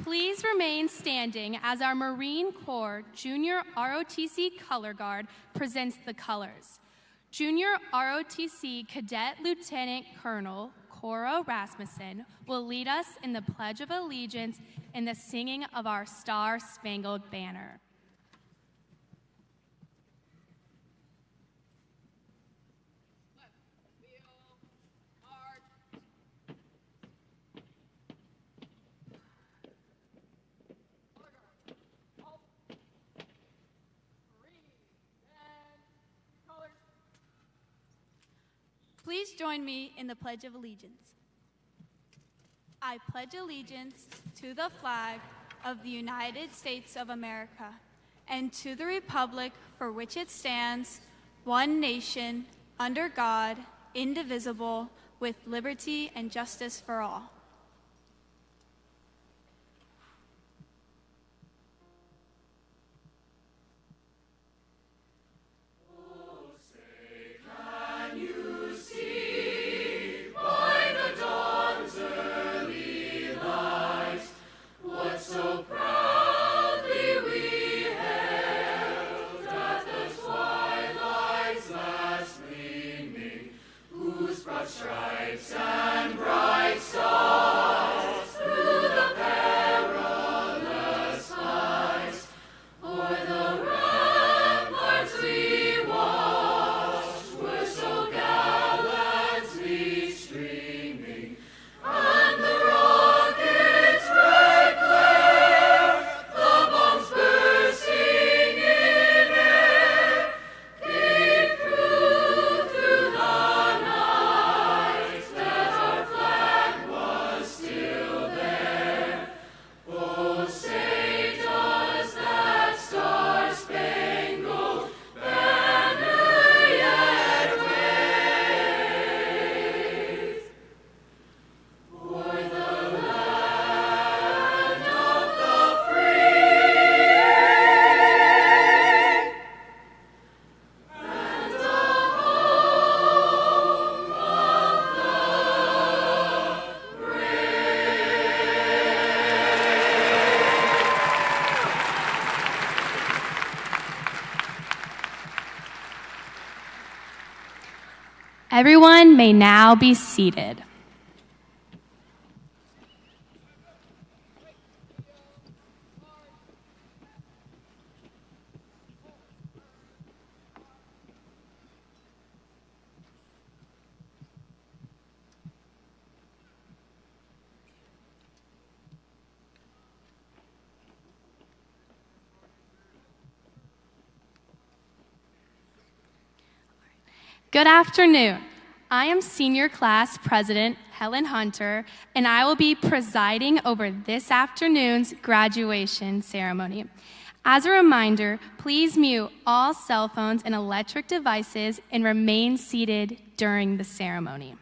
Please remain standing as our Marine Corps Junior ROTC Color Guard presents the colors. Junior ROTC Cadet Lieutenant Colonel Cora Rasmussen will lead us in the Pledge of Allegiance and the singing of our Star-Spangled Banner. Please join me in the Pledge of Allegiance. I pledge allegiance to the flag of the United States of America and to the republic for which it stands, one nation, under God, indivisible, with liberty and justice for all. Everyone may now be seated. Good afternoon. I am Senior Class President Helen Hunter, and I will be presiding over this afternoon's graduation ceremony. As a reminder, please mute all cell phones and electric devices and remain seated during the ceremony.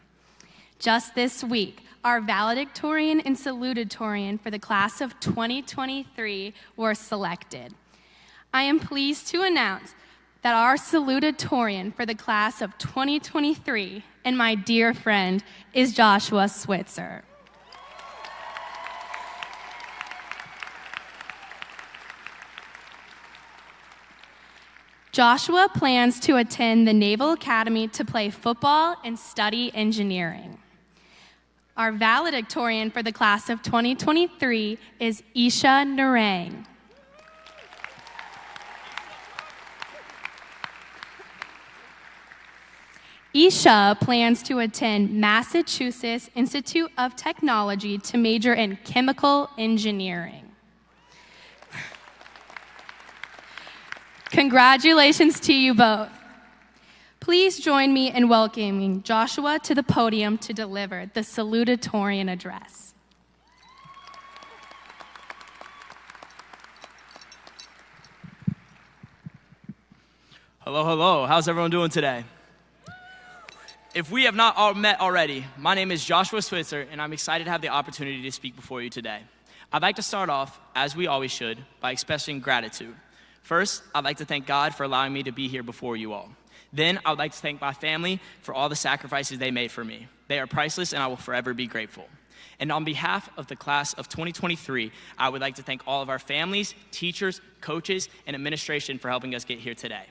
Just this week, our Valedictorian and Salutatorian for the class of 2023 were selected. I am pleased to announce that our Salutatorian for the class of 2023 and my dear friend is Joshua Switzer. Joshua plans to attend the Naval Academy to play football and study engineering. Our Valedictorian for the class of 2023 is Isha Narang. Isha plans to attend Massachusetts Institute of Technology to major in chemical engineering. Congratulations to you both. Please join me in welcoming Joshua to the podium to deliver the salutatorian address. Hello, hello. How's everyone doing today? If we have not all met already, my name is Joshua Switzer, and I'm excited to have the opportunity to speak before you today. I'd like to start off, as we always should, by expressing gratitude. First, I'd like to thank God for allowing me to be here before you all. Then, I would like to thank my family for all the sacrifices they made for me. They are priceless, and I will forever be grateful. And on behalf of the class of 2023, I would like to thank all of our families, teachers, coaches, and administration for helping us get here today.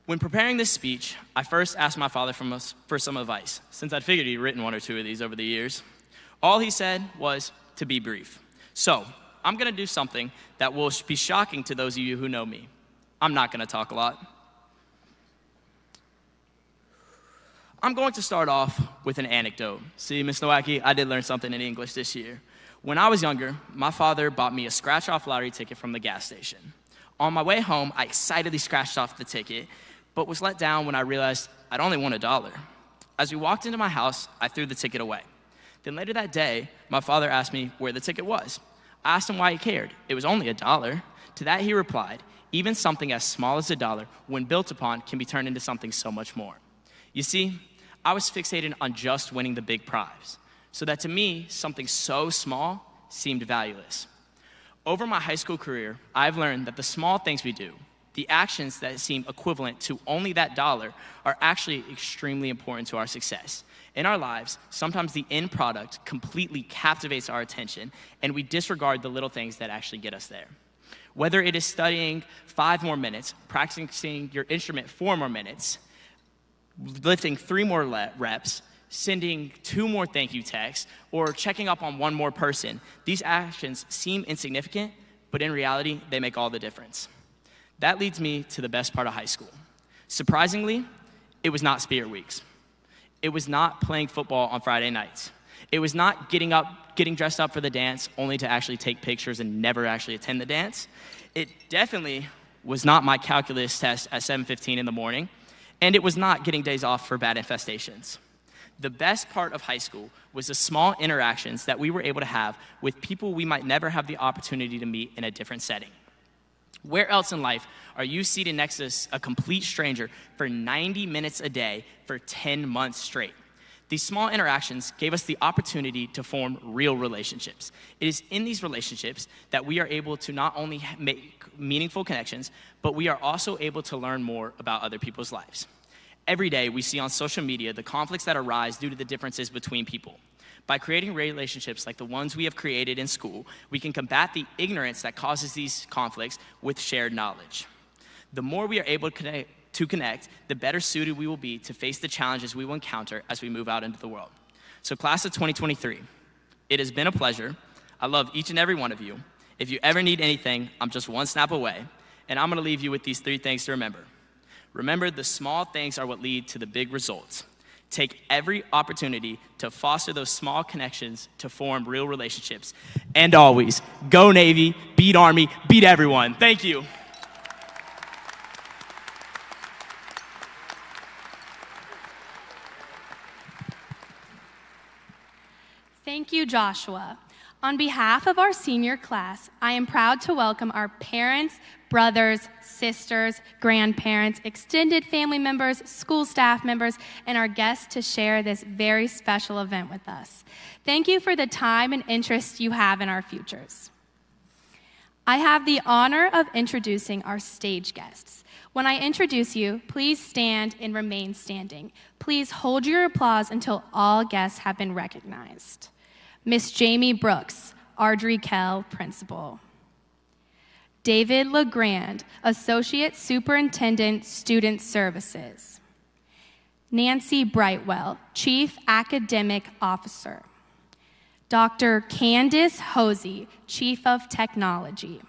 When preparing this speech, I first asked my father for some advice, since I'd figured he'd written one or two of these over the years. All he said was to be brief. So, I'm gonna do something that will be shocking to those of you who know me. I'm not gonna talk a lot. I'm going to start off with an anecdote. See, Ms. Nowacki, I did learn something in English this year. When I was younger, my father bought me a scratch-off lottery ticket from the gas station. On my way home, I excitedly scratched off the ticket, but was let down when I realized I'd only won $1. As we walked into my house, I threw the ticket away. Then later that day, my father asked me where the ticket was. I asked him why he cared. It was only $1. To that he replied, even something as small as $1, when built upon, can be turned into something so much more. You see, I was fixated on just winning the big prize, so that to me, something so small seemed valueless. Over my high school career, I've learned that the small things we do, the actions that seem equivalent to only that $1, are actually extremely important to our success. In our lives, sometimes the end product completely captivates our attention, and we disregard the little things that actually get us there. Whether it is studying 5 more minutes, practicing your instrument 4 more minutes, lifting 3 more reps, sending 2 more thank you texts, or checking up on 1 more person, these actions seem insignificant, but in reality, they make all the difference. That leads me to the best part of high school. Surprisingly, it was not Spirit Weeks. It was not playing football on Friday nights. It was not getting dressed up for the dance only to actually take pictures and never actually attend the dance. It definitely was not my calculus test at 7:15 in the morning. And it was not getting days off for bad infestations. The best part of high school was the small interactions that we were able to have with people we might never have the opportunity to meet in a different setting. Where else in life are you seated next to a complete stranger for 90 minutes a day for 10 months straight? These small interactions gave us the opportunity to form real relationships. It is in these relationships that we are able to not only make meaningful connections, but we are also able to learn more about other people's lives. Every day we see on social media the conflicts that arise due to the differences between people. By creating relationships like the ones we have created in school, we can combat the ignorance that causes these conflicts with shared knowledge. The more we are able to connect, the better suited we will be to face the challenges we will encounter as we move out into the world. So class of 2023, it has been a pleasure. I love each and every one of you. If you ever need anything, I'm just one snap away. And I'm gonna leave you with these 3 things to remember. Remember, the small things are what lead to the big results. Take every opportunity to foster those small connections to form real relationships. And always, go Navy, beat Army, beat everyone. Thank you. Thank you, Joshua. On behalf of our senior class, I am proud to welcome our parents, brothers, sisters, grandparents, extended family members, school staff members, and our guests to share this very special event with us. Thank you for the time and interest you have in our futures. I have the honor of introducing our stage guests. When I introduce you, please stand and remain standing. Please hold your applause until all guests have been recognized. Miss Jamie Brooks, Ardrey Kell Principal. David LeGrand, Associate Superintendent, Student Services. Nancy Brightwell, Chief Academic Officer. Dr. Candace Hosey, Chief of Technology.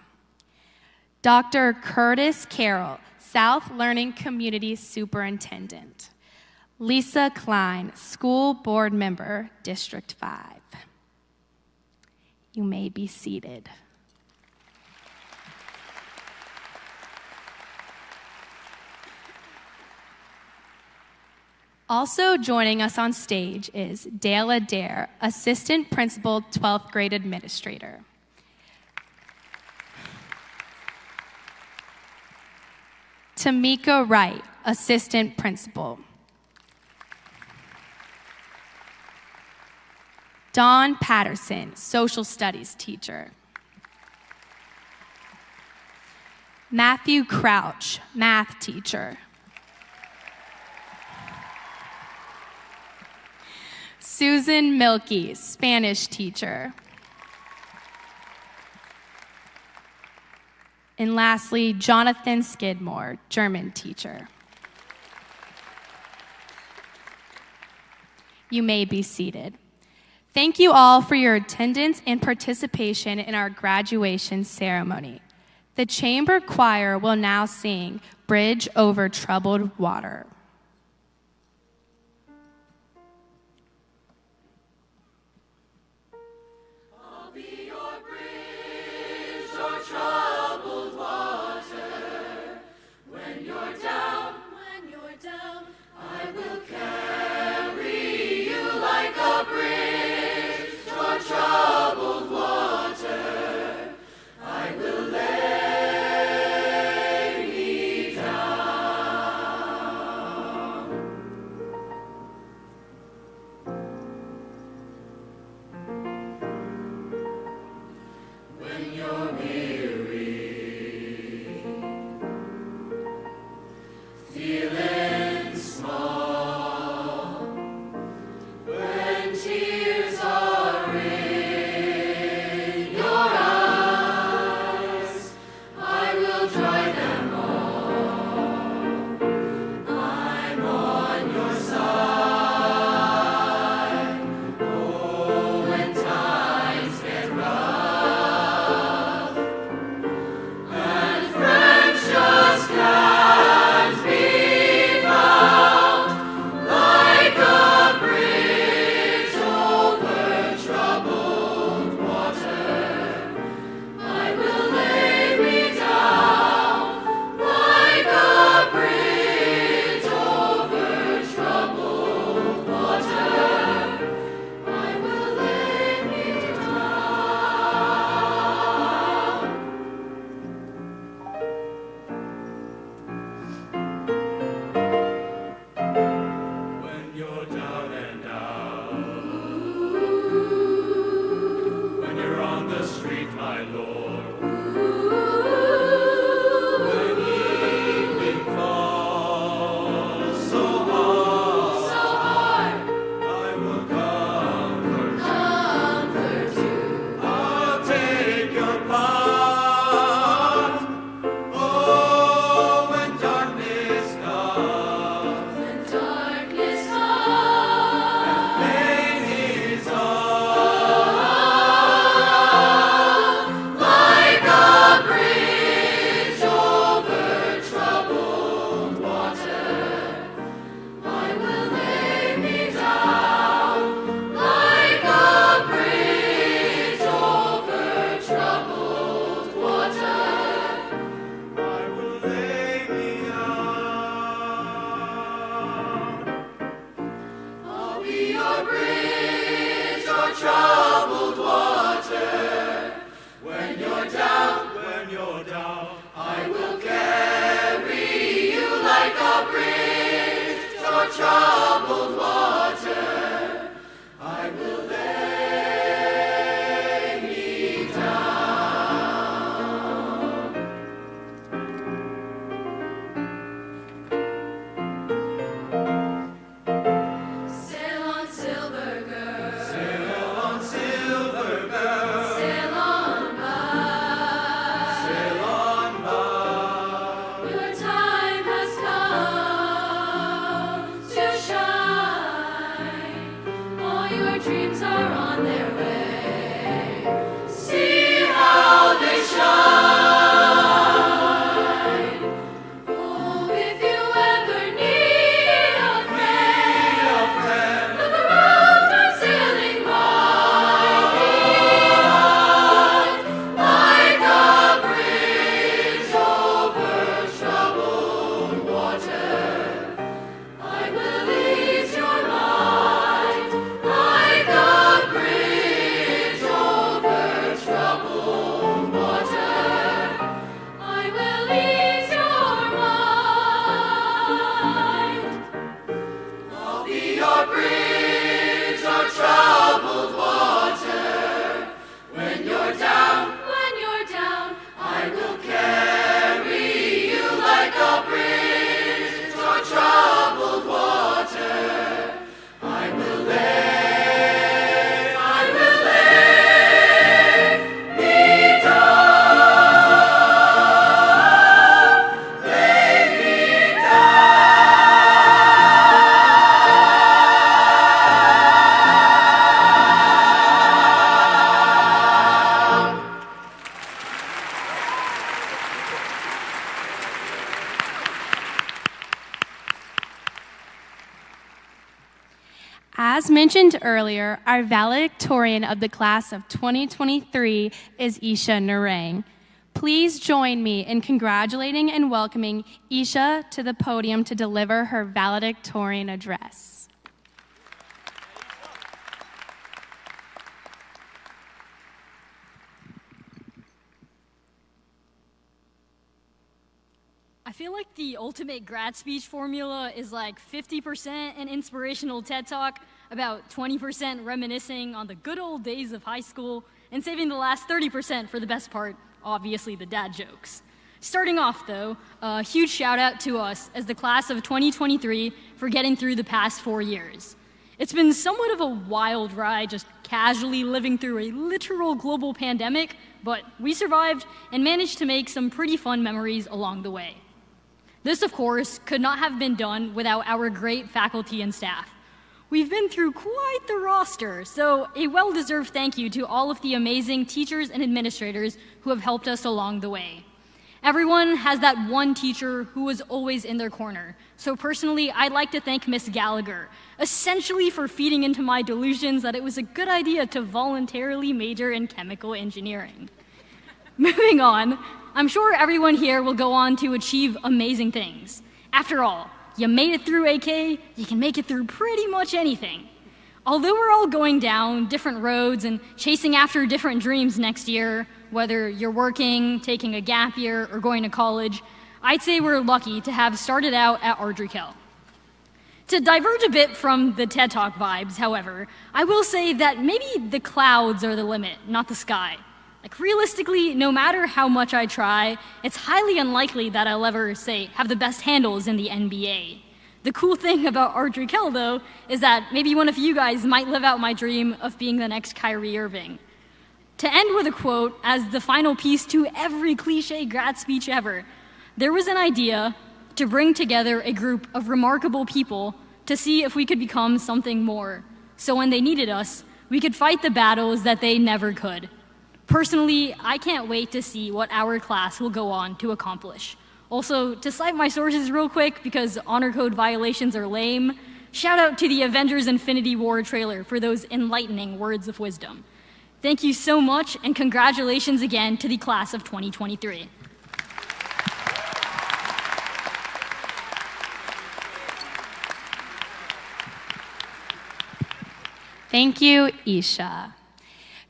Dr. Curtis Carroll, South Learning Community Superintendent. Lisa Klein, School Board Member, District 5. You may be seated. Also joining us on stage is Dale Adair, Assistant Principal, 12th Grade Administrator. Tamika Wright, Assistant Principal. Dawn Patterson, Social Studies Teacher. Matthew Crouch, Math Teacher. Susan Milkey, Spanish teacher. And lastly, Jonathan Skidmore, German teacher. You may be seated. Thank you all for your attendance and participation in our graduation ceremony. The chamber choir will now sing Bridge Over Troubled Water. I'll be your bridge, your troubled water. When you're down, I will carry you like a bridge, your troubled water. I will lay me down. When you're weary, feeling small, when tears are in your eyes, I will dry them all. I'm on your side. Oh, when times get rough and friends just can't be found, like a bridge over troubled water, I will lay me down. Like a bridge over troubled water, I will lay me down. When you're down and out, when you're on the street, my Lord, when evening falls so hard, I will comfort you. I'll take your part. Oh, when darkness comes, pain is all, like a bridge over troubled water, I will lay me down. Like a bridge over troubled water, I will lay me down. I'll be your bridge, your troubled water. When you're down, I will carry you like a bridge, your troubled water. I will lay me down. Sail on, silver girl. Sail on, silver girl. Sail on by. Sail on by. Your time has come to shine. All your dreams are on their way. See how they shine. Oh, if you ever need a friend, look around, I'm sailing right behind. Like a bridge over troubled water, I will ease your mind. Like a bridge over troubled water, I will ease your mind. I'll be your bridge, your troubled water. When you're down, I will carry you like a bridge, your troubled water. I will lay As mentioned earlier, our valedictorian of the class of 2023 is Isha Narang. Please join me in congratulating and welcoming Isha to the podium to deliver her valedictorian address. I feel like the ultimate grad speech formula is like 50% an inspirational TED Talk, about 20% reminiscing on the good old days of high school, and saving the last 30% for the best part, obviously the dad jokes. Starting off though, a huge shout out to us as the class of 2023 for getting through the past 4 years. It's been somewhat of a wild ride just casually living through a literal global pandemic, but we survived and managed to make some pretty fun memories along the way. This, of course, could not have been done without our great faculty and staff. We've been through quite the roster, so a well-deserved thank you to all of the amazing teachers and administrators who have helped us along the way. Everyone has that one teacher who was always in their corner. So personally, I'd like to thank Miss Gallagher, essentially for feeding into my delusions that it was a good idea to voluntarily major in chemical engineering. Moving on, I'm sure everyone here will go on to achieve amazing things. After all, you made it through AK, you can make it through pretty much anything. Although we're all going down different roads and chasing after different dreams next year, whether you're working, taking a gap year, or going to college, I'd say we're lucky to have started out at Ardrey Kell. To diverge a bit from the TED Talk vibes, however, I will say that maybe the clouds are the limit, not the sky. Like realistically, no matter how much I try, it's highly unlikely that I'll ever, say, have the best handles in the NBA. The cool thing about Ardrey Kell, though, is that maybe one of you guys might live out my dream of being the next Kyrie Irving. To end with a quote as the final piece to every cliche grad speech ever, there was an idea to bring together a group of remarkable people to see if we could become something more. So when they needed us, we could fight the battles that they never could. Personally, I can't wait to see what our class will go on to accomplish. Also, to cite my sources real quick, because honor code violations are lame, shout out to the Avengers Infinity War trailer for those enlightening words of wisdom. Thank you so much, and congratulations again to the class of 2023. Thank you, Isha.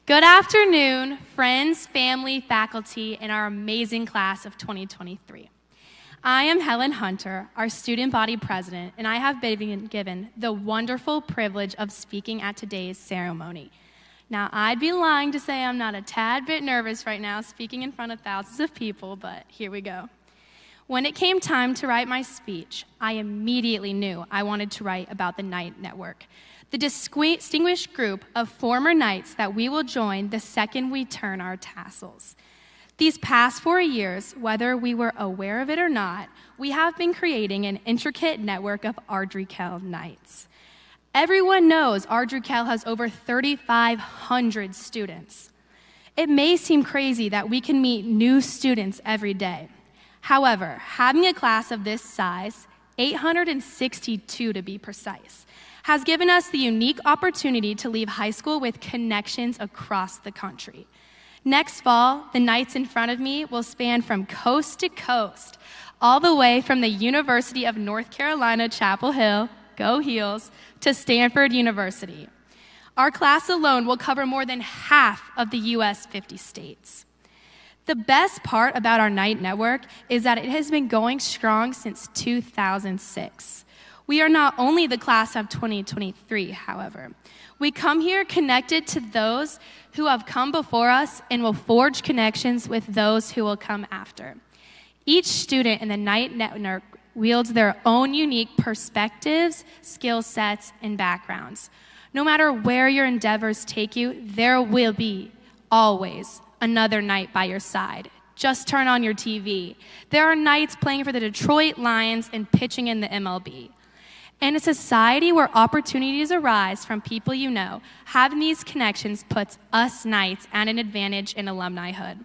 Good afternoon, friends, family, faculty, and our amazing class of 2023. I am Helen Hunter, our student body president, and I have been given the wonderful privilege of speaking at today's ceremony. Now, I'd be lying to say I'm not a tad bit nervous right now speaking in front of thousands of people, but here we go. When it came time to write my speech, I immediately knew I wanted to write about the Knight Network, the distinguished group of former Knights that we will join the second we turn our tassels. These past 4 years, whether we were aware of it or not, we have been creating an intricate network of Ardrey Kell Knights. Everyone knows Ardrey Kell has over 3,500 students. It may seem crazy that we can meet new students every day. However, having a class of this size, 862 to be precise, has given us the unique opportunity to leave high school with connections across the country. Next fall, the Knights in front of me will span from coast to coast, all the way from the University of North Carolina, Chapel Hill, go Heels, to Stanford University. Our class alone will cover more than half of the US 50 states. The best part about our Knight Network is that it has been going strong since 2006. We are not only the class of 2023, however. We come here connected to those who have come before us and will forge connections with those who will come after. Each student in the Knight Network wields their own unique perspectives, skill sets, and backgrounds. No matter where your endeavors take you, there will be, always, another Knight by your side. Just turn on your TV. There are Knights playing for the Detroit Lions and pitching in the MLB. In a society where opportunities arise from people you know, having these connections puts us Knights at an advantage in alumnihood.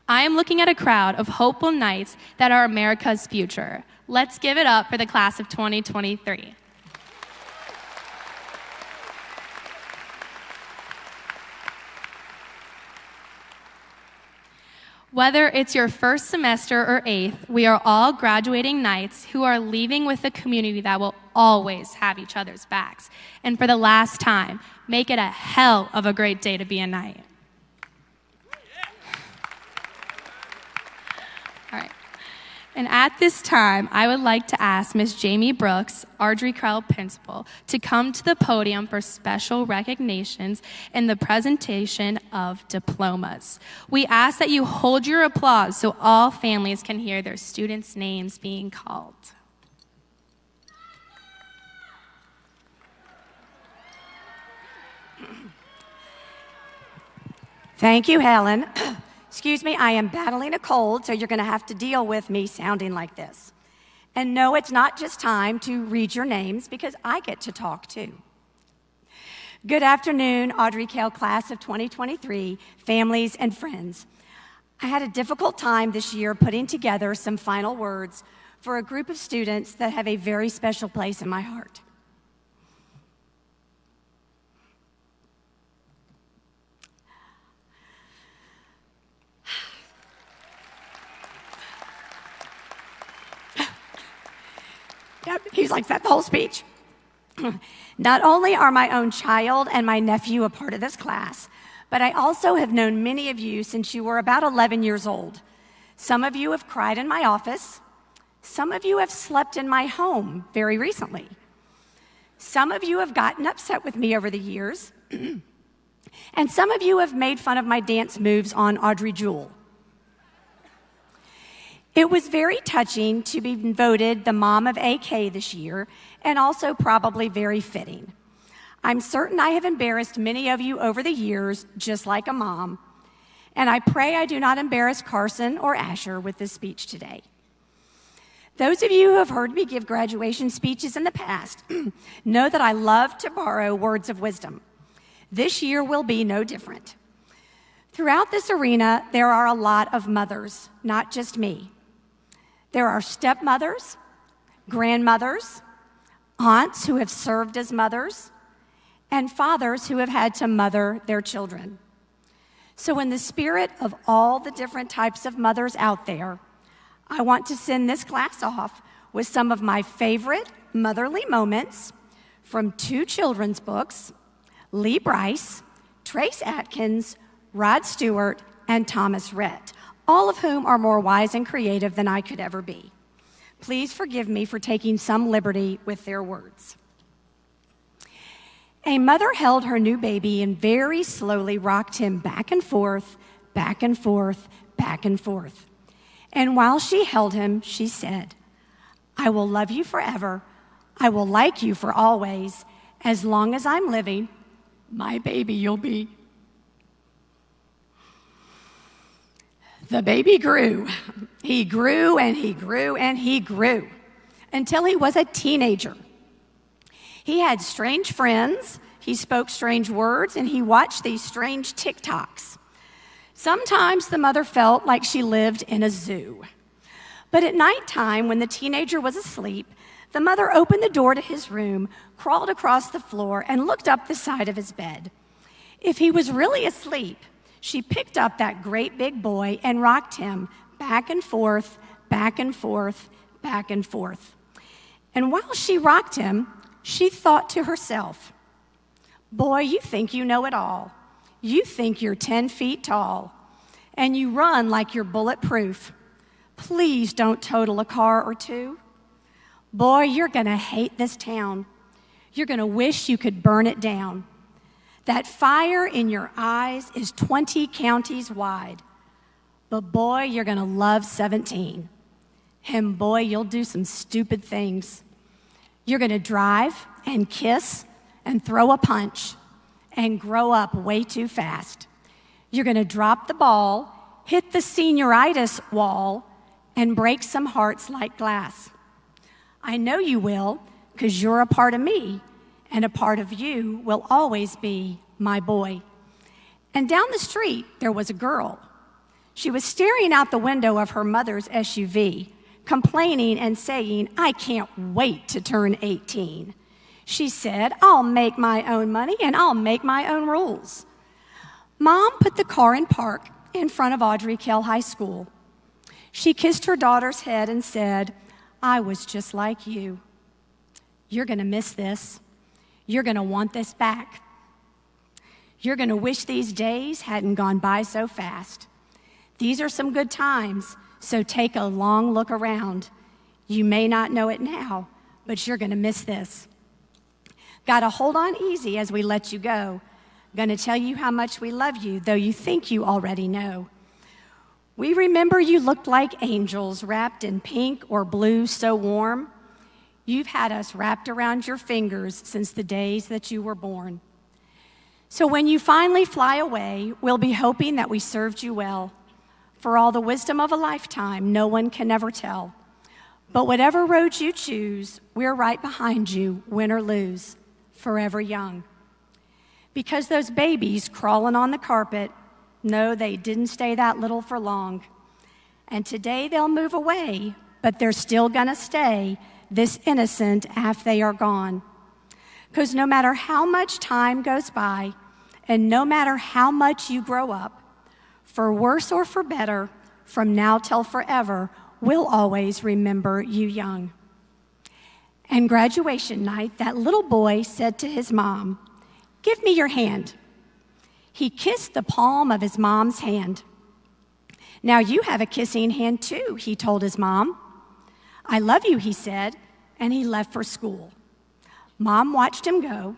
I am looking at a crowd of hopeful Knights that are America's future. Let's give it up for the class of 2023. Whether it's your first semester or eighth, we are all graduating knights who are leaving with a community that will always have each other's backs. And for the last time, make it a hell of a great day to be a knight. All right. And at this time, I would like to ask Ms. Jamie Brooks, Ardrey Kell Principal, to come to the podium for special recognitions and the presentation of diplomas. We ask that you hold your applause so all families can hear their students' names being called. Thank you, Helen. Excuse me, I am battling a cold, so you're going to have to deal with me sounding like this. And no, it's not just time to read your names, because I get to talk too. Good afternoon, Ardrey Kell class of 2023, families and friends. I had a difficult time this year putting together some final words for a group of students that have a very special place in my heart. He's like that the whole speech. Not only are my own child and my nephew a part of this class, but I also have known many of you since you were about 11 years old. Some of you have cried in my office. Some of you have slept in my home very recently. Some of you have gotten upset with me over the years. And some of you have made fun of my dance moves on Audrey Jewel. It was very touching to be voted the mom of AK this year, and also probably very fitting. I'm certain I have embarrassed many of you over the years, just like a mom, and I pray I do not embarrass Carson or Asher with this speech today. Those of you who have heard me give graduation speeches in the past know that I love to borrow words of wisdom. This year will be no different. Throughout this arena, there are a lot of mothers, not just me. There are stepmothers, grandmothers, aunts who have served as mothers, and fathers who have had to mother their children. So in the spirit of all the different types of mothers out there, I want to send this class off with some of my favorite motherly moments from 2 children's books, Lee Bryce, Trace Atkins, Rod Stewart, and Thomas Rhett, all of whom are more wise and creative than I could ever be. Please forgive me for taking some liberty with their words. A mother held her new baby and very slowly rocked him back and forth, back and forth, back and forth. And while she held him, she said, "I will love you forever. I will like you for always. As long as I'm living, my baby you'll be." The baby grew. He grew and he grew and he grew until he was a teenager. He had strange friends, he spoke strange words, and he watched these strange TikToks. Sometimes the mother felt like she lived in a zoo. But at nighttime, when the teenager was asleep, the mother opened the door to his room, crawled across the floor, and looked up the side of his bed. If he was really asleep, she picked up that great big boy and rocked him back and forth, back and forth, back and forth. And while she rocked him, she thought to herself, "Boy, you think you know it all. You think you're 10 feet tall, and you run like you're bulletproof. Please don't total a car or 2. Boy, you're gonna hate this town. You're gonna wish you could burn it down. That fire in your eyes is 20 counties wide. But boy, you're gonna love 17. And boy, you'll do some stupid things. You're gonna drive and kiss and throw a punch and grow up way too fast. You're gonna drop the ball, hit the senioritis wall, and break some hearts like glass. I know you will, because you're a part of me, and a part of you will always be my boy." And down the street, there was a girl. She was staring out the window of her mother's SUV, complaining and saying, "I can't wait to turn 18. She said, "I'll make my own money and I'll make my own rules." Mom put the car in park in front of Ardrey Kell High School. She kissed her daughter's head and said, "I was just like you. You're going to miss this. You're going to want this back. You're going to wish these days hadn't gone by so fast. These are some good times, so take a long look around. You may not know it now, but you're going to miss this. Got to hold on easy as we let you go. Going to tell you how much we love you, though you think you already know. We remember you looked like angels wrapped in pink or blue so warm. You've had us wrapped around your fingers since the days that you were born. So when you finally fly away, we'll be hoping that we served you well. For all the wisdom of a lifetime, no one can ever tell. But whatever road you choose, we're right behind you, win or lose, forever young. Because those babies crawling on the carpet, no, they didn't stay that little for long. And today they'll move away, but they're still gonna stay this innocent after they are gone. Because no matter how much time goes by, and no matter how much you grow up, for worse or for better, from now till forever, we'll always remember you young. And graduation night, that little boy said to his mom, "Give me your hand." He kissed the palm of his mom's hand. "Now you have a kissing hand too," he told his mom. "I love you," he said, and he left for school. Mom watched him go.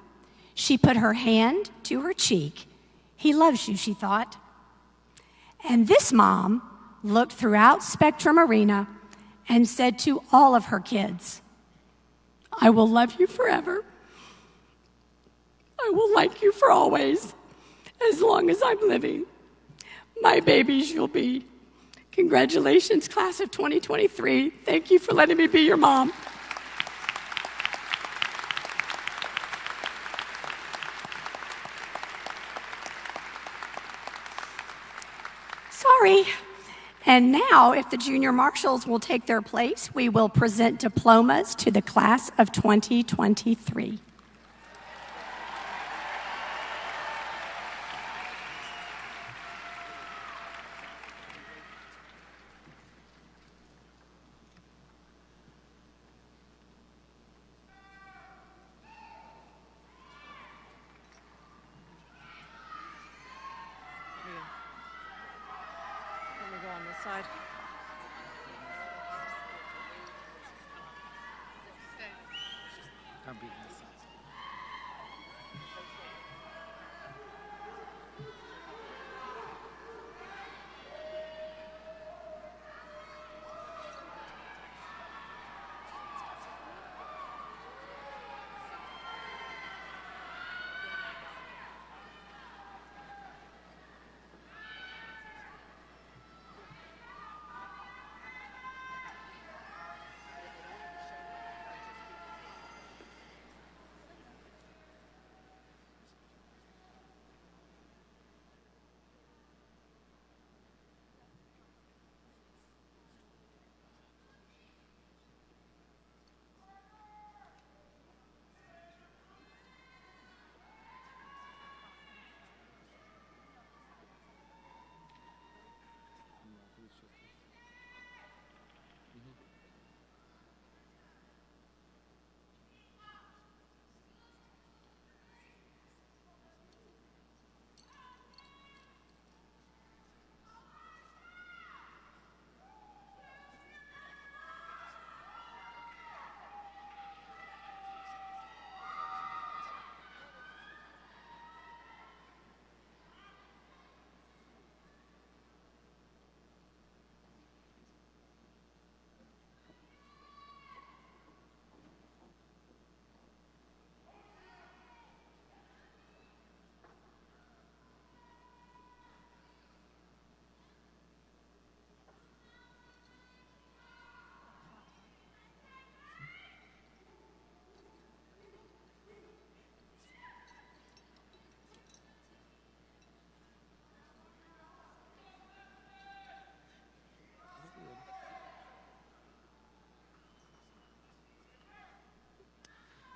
She put her hand to her cheek. "He loves you," she thought. And this mom looked throughout Spectrum Arena and said to all of her kids, "I will love you forever. I will like you for always, as long as I'm living. My babies you'll be." Congratulations, class of 2023. Thank you for letting me be your mom. Sorry. And now, if the junior marshals will take their place, we will present diplomas to the class of 2023. Side.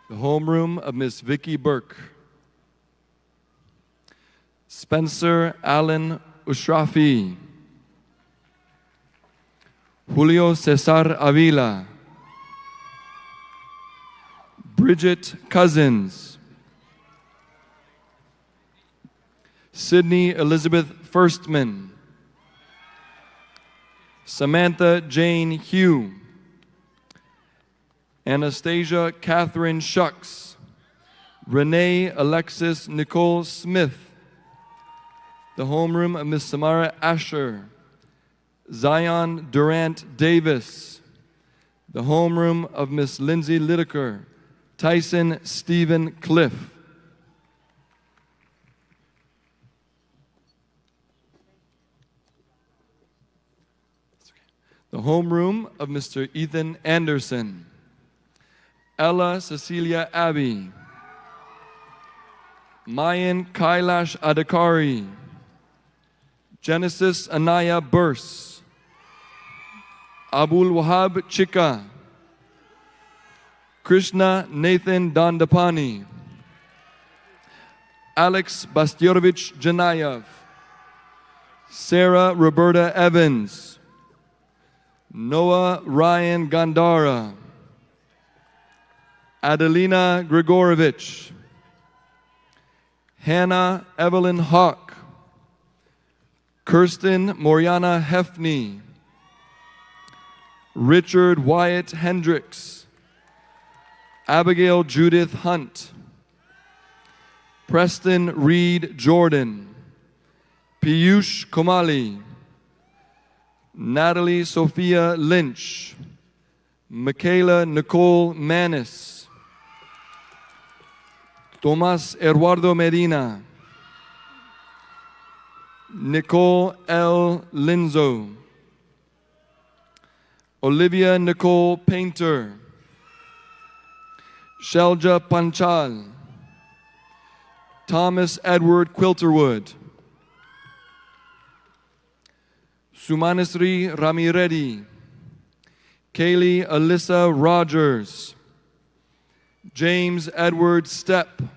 The homeroom of Miss Vicki Burke. Spencer Allen Ushrafi, Julio Cesar Avila, Bridget Cousins, Sydney Elizabeth Firstman, Samantha Jane Hugh, Anastasia Catherine Shucks, Renee Alexis Nicole Smith, the homeroom of Miss Samara Asher, Zion Durant Davis, the homeroom of Miss Lindsay Lideker, Tyson Stephen Cliff. The homeroom of Mr. Ethan Anderson, Ella Cecilia Abbey, Mayan Kailash Adhikari, Genesis Anaya Burse, Abul Wahab Chika, Krishna Nathan Dandapani, Alex Bastiorovich Janayev, Sarah Roberta Evans, Noah Ryan Gandara, Adelina Grigorovich, Hannah Evelyn Hawk, Kirsten Moriana Hefney, Richard Wyatt Hendricks, Abigail Judith Hunt, Preston Reed Jordan, Piyush Komali, Natalie Sophia Lynch, Michaela Nicole Manis, Tomas Eduardo Medina, Nicole L. Linzo, Olivia Nicole Painter, Shelja Panchal, Thomas Edward Quilterwood, Sumanisri Ramiredi, Kaylee Alyssa Rogers, James Edward Stepp,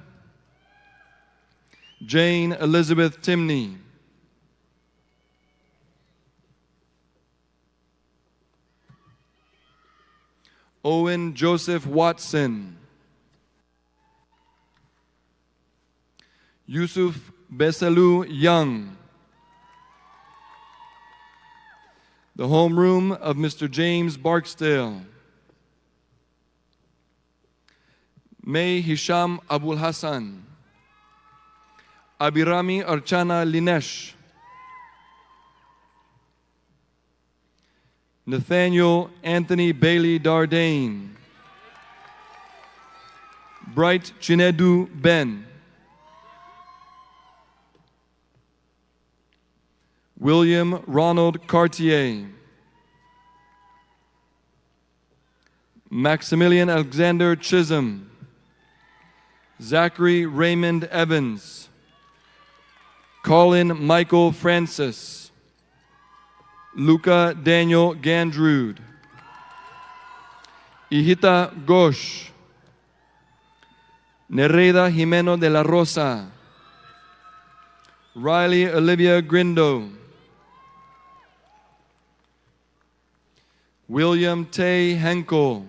Jane Elizabeth Timney, Owen Joseph Watson, Yusuf Beselu Young, the homeroom of Mr. James Barksdale, May Hisham Abul Hassan, Abirami Archana Linesh, Nathaniel Anthony Bailey Dardane, Bright Chinedu Ben, William Ronald Cartier, Maximilian Alexander Chisholm, Zachary Raymond Evans, Colin Michael Francis, Luca Daniel Gandrud, Ihita Ghosh, Nereida Jimeno de la Rosa, Riley Olivia Grindo, William Tay Henkel,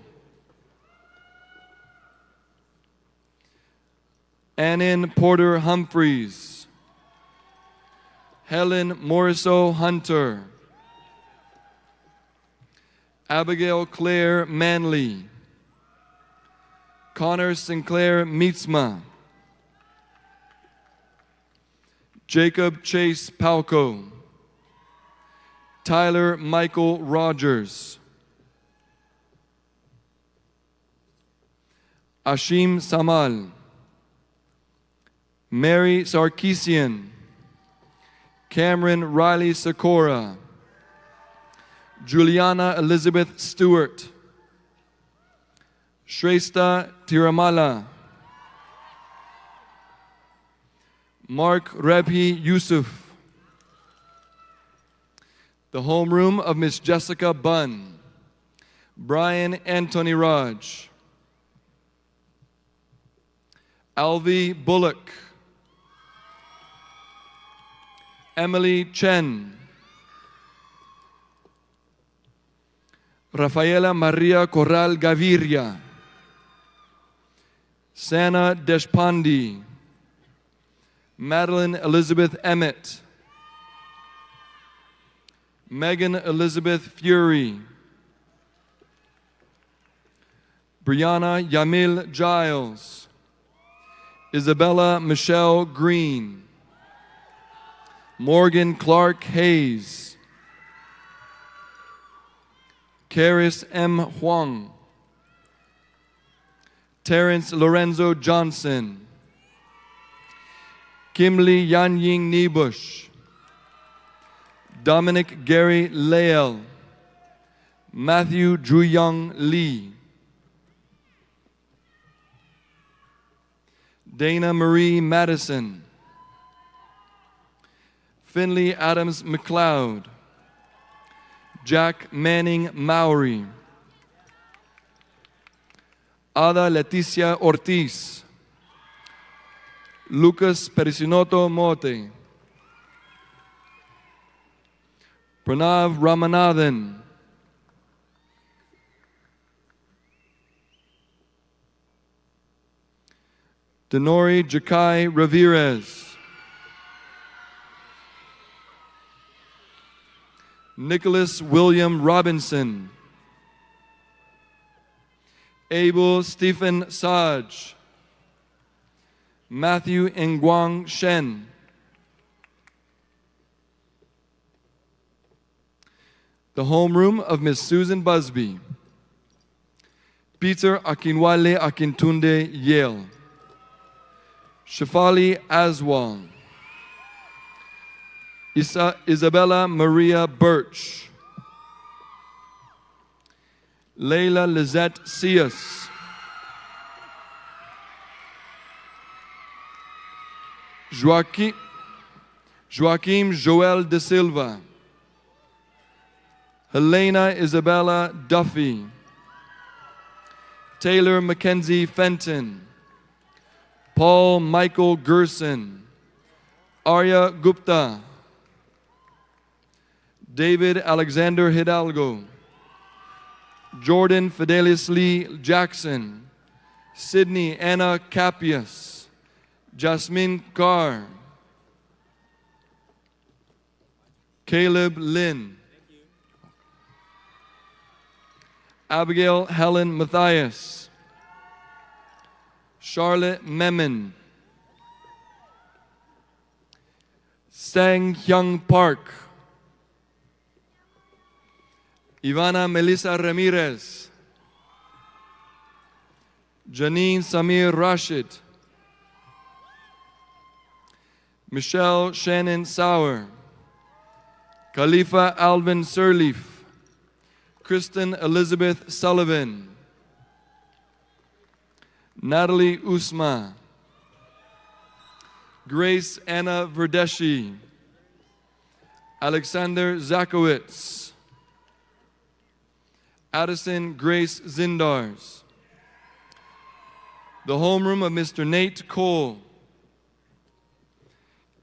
Annan Porter Humphreys, Helen Morriso Hunter, Abigail Claire Manley, Connor Sinclair Meetsma, Jacob Chase Palco, Tyler Michael Rogers, Ashim Samal, Mary Sarkisian, Cameron Riley Sikora, Juliana Elizabeth Stewart, Shrestha Tiramala, Mark Rebhi Yusuf, the homeroom of Miss Jessica Bunn, Brian Anthony Raj, Alvy Bullock, Emily Chen, Rafaela Maria Corral Gaviria, Sana Deshpande, Madeline Elizabeth Emmett, Megan Elizabeth Fury, Brianna Yamil Giles, Isabella Michelle Green, Morgan Clark Hayes, Karis M. Huang, Terrence Lorenzo Johnson, Kimberly Yanying Nebush, Dominic Gary Lael, Matthew Juyong Lee, Dana Marie Madison, Finley Adams McLeod, Jack Manning Mowry, Ada Leticia Ortiz, Lucas Pericinoto Mote, Pranav Ramanathan, Denori Jakai Ramirez, Nicholas William Robinson, Abel Stephen Saj, Matthew Nguang Shen, the homeroom of Miss Susan Busby, Peter Akinwale Akintunde Yale, Shafali Aswal, Isabella Maria Birch, Layla Lizette Cias, Joaquim Joel de Silva, Helena Isabella Duffy, Taylor Mackenzie Fenton, Paul Michael Gerson, Arya Gupta, David Alexander Hidalgo, Jordan Fidelis Lee Jackson, Sydney Anna Capias, Jasmine Carr, Caleb Lynn, Abigail Helen Matthias, Charlotte Memon, Sang Hyung Park, Ivana Melissa Ramirez, Janine Samir Rashid, Michelle Shannon Sauer, Khalifa Alvin Sirleaf, Kristen Elizabeth Sullivan, Natalie Usma, Grace Anna Verdeshi, Alexander Zakowitz, Addison Grace Zindars, the homeroom of Mr. Nate Cole,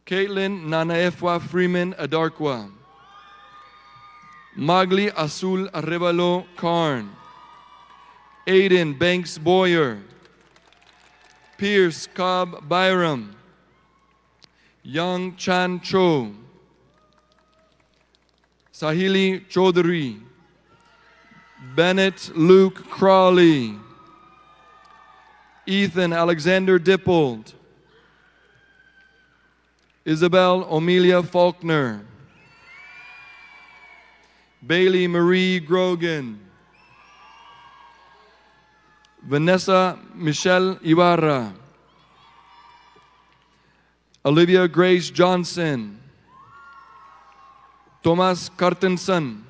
Caitlin Nanaefwa Freeman Adarkwa, Magli Azul Arevalo Karn, Aiden Banks Boyer, Pierce Cobb Byram, Young Chan Cho, Sahili Chaudhary, Bennett Luke Crawley, Ethan Alexander Dippold, Isabel Amelia Faulkner, Bailey Marie Grogan, Vanessa Michelle Ibarra, Olivia Grace Johnson, Thomas Cartenson,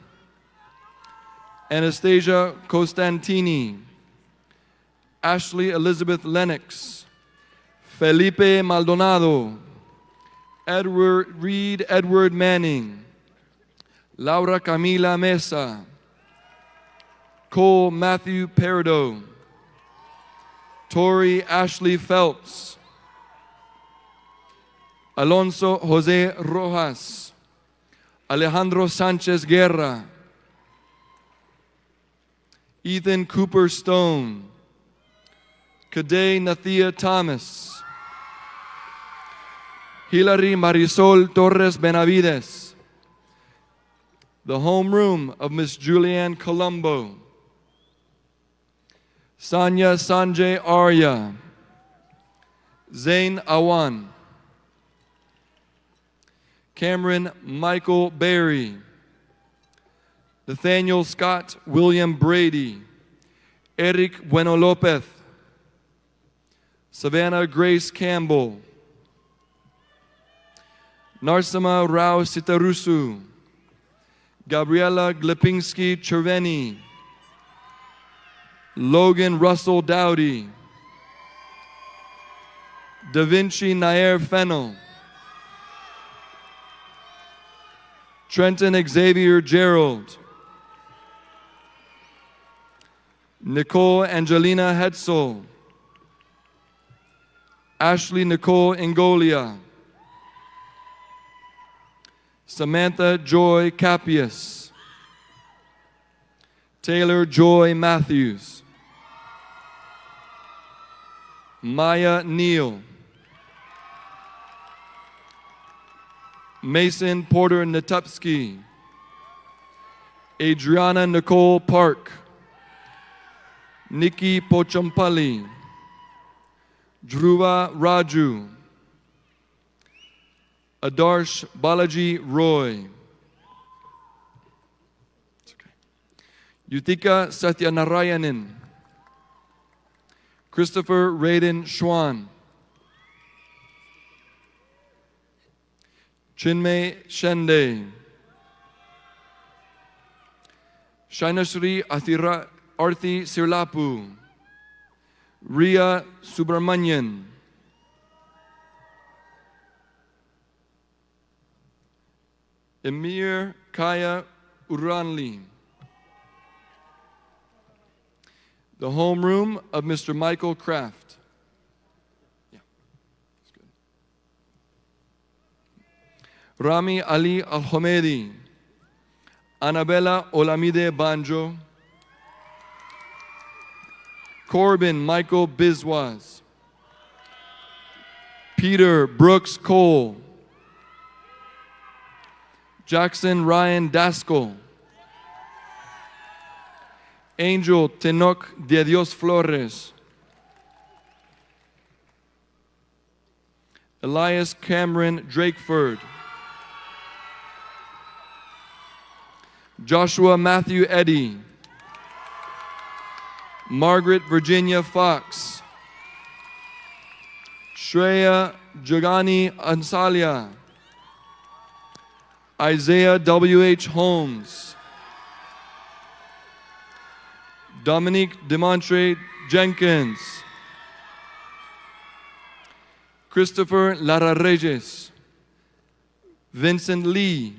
Anastasia Costantini, Ashley Elizabeth Lennox, Felipe Maldonado, Edward Manning, Laura Camila Mesa, Cole Matthew Perdo, Tori Ashley Phelps, Alonso Jose Rojas, Alejandro Sanchez Guerra, Ethan Cooper Stone, Kade Nathia Thomas, Hilary Marisol Torres Benavides, the homeroom of Miss Julianne Colombo, Sanya Sanjay Arya, Zain Awan, Cameron Michael Berry, Nathaniel Scott William Brady, Eric Bueno Lopez, Savannah Grace Campbell, Narsima Rao Sitarusu, Gabriela Glipinski Cherveni, Logan Russell Dowdy, Da Vinci Nair Fennel, Trenton Xavier Gerald, Nicole Angelina Hetzel, Ashley Nicole Ingolia, Samantha Joy Capias, Taylor Joy Matthews, Maya Neal, Mason Porter Natupsky, Adriana Nicole Park, Nikki Pochampalli, Dhruva Raju, Adarsh Balaji Roy, Yutika Satyanarayanan, Christopher Raiden Schwan, Chinmay Shende, Shinasri Arthi Sirlapu, Ria Subramanian, Emir Kaya Uranli, the homeroom of Mr. Michael Kraft. Yeah, that's good. Rami Ali Al-Homedi, Annabella Olamide Banjo, Corbin Michael Biswas, Peter Brooks Cole, Jackson Ryan Daskell, Angel Tenoch de Dios Flores, Elias Cameron Drakeford, Joshua Matthew Eddy, Margaret Virginia Fox, Shreya Jagani Ansalia, Isaiah W.H. Holmes, Dominique Demontre Jenkins, Christopher Lara Reyes, Vincent Lee,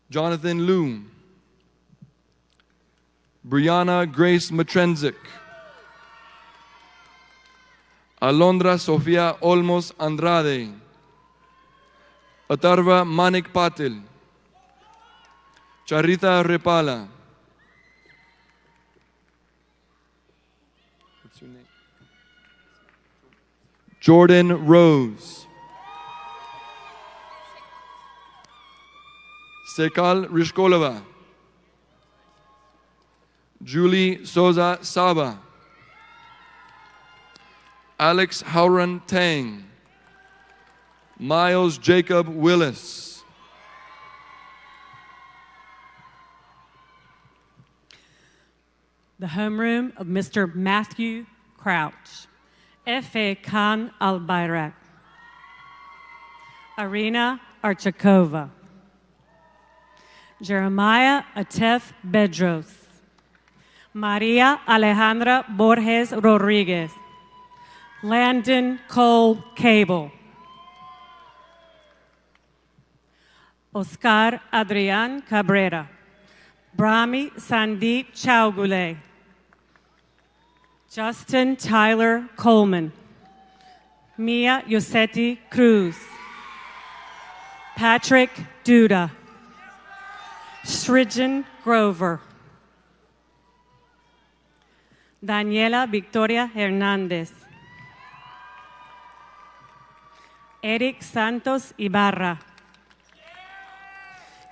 Jonathan Liu, Brianna Grace Matrenzik, Alondra Sofia Olmos Andrade, Atarva Manik Patil, Charita Repala. What's your name? Jordan Rose, Sekal Rishkolova, Julie Souza Saba, Alex Hauran Tang, Miles Jacob Willis, the homeroom of Mr. Matthew Crouch, F.A. Khan Al-Bayrak, Arina Archakova, Jeremiah Atef Bedros, Maria Alejandra Borges Rodriguez, Landon Cole Cable, Oscar Adrian Cabrera, Brahmi Sandeep Chaugule, Justin Tyler Coleman, Mia Yosetti Cruz, Patrick Duda, Srijan Grover, Daniela Victoria Hernandez, Eric Santos Ibarra,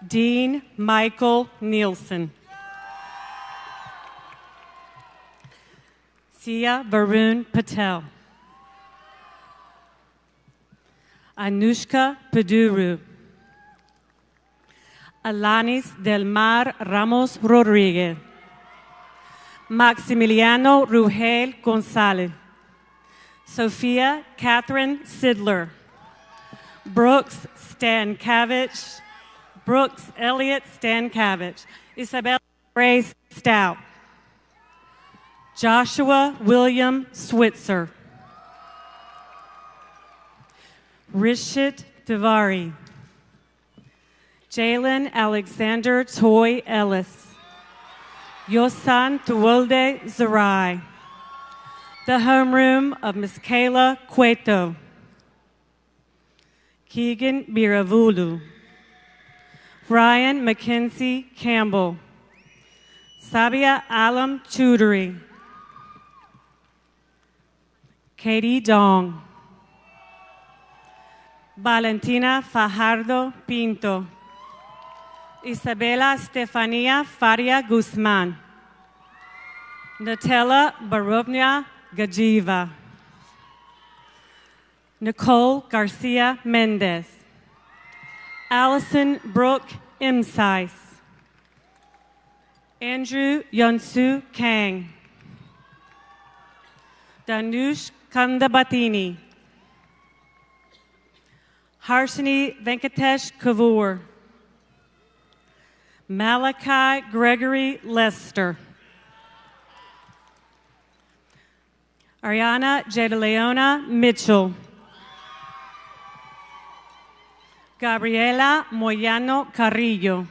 Dean Michael Nielsen, Sia Varun Patel, Anushka Paduru, Alanis Del Mar Ramos Rodriguez, Maximiliano Rugel Gonzalez, Sophia Catherine Sidler, Brooks Stankiewicz, Brooks Elliott Stankiewicz, Isabella Grace Stout, Joshua William Switzer, Rishit Tivari, Jalen Alexander Toy Ellis, Yosan Tuwolde Zarai, the homeroom of Miss Kayla Cueto, Keegan Biravulu, Ryan McKenzie Campbell, Sabia Alam Chudori, Katie Dong, Valentina Fajardo Pinto, Isabela Stefania Faria Guzman, Natella Barovnia Gajiva, Nicole Garcia Mendez, Allison Brooke Imsice, Andrew Yonsu Kang, Danush Kandabatini, Harshini Venkatesh Kavur, Malachi Gregory Lester, Ariana Jedeleona Mitchell, Gabriela Moyano Carrillo,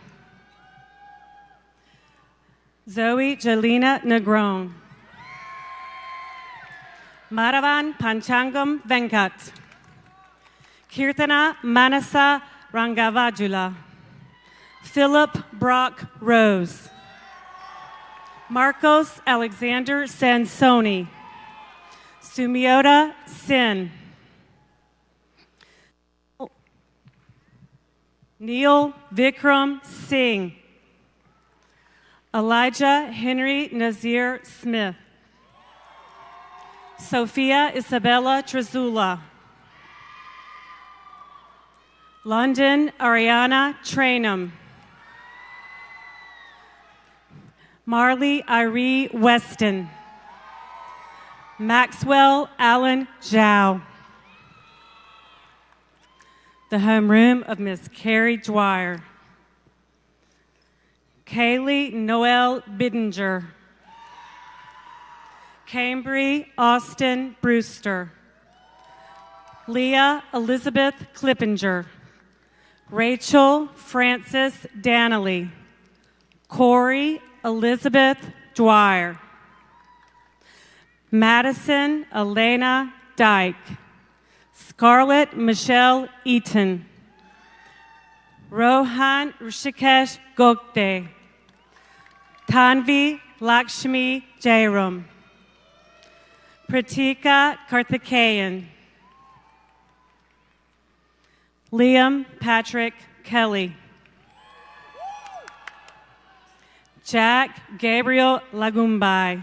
Zoe Jelena Negron, Maravan Panchangam Venkat, Kirtana Manasa Rangavajula, Philip Brock Rose, Marcos Alexander Sansoni, Sumiota Sin, Neil Vikram Singh, Elijah Henry Nazir Smith, Sophia Isabella Trezula, London Ariana Trainum, Marley Irie Weston, Maxwell Allen Zhao, the homeroom of Miss Carrie Dwyer, Kaylee Noel Bidinger, Cambry Austin Brewster, Leah Elizabeth Clippinger, Rachel Frances Danley, Corey Elizabeth Dwyer, Madison Elena Dyke, Scarlett Michelle Eaton, Rohan Rishikesh Gokde, Tanvi Lakshmi Jairam, Pratika Karthikeyan, Liam Patrick Kelly, Jack Gabriel Lagumbai,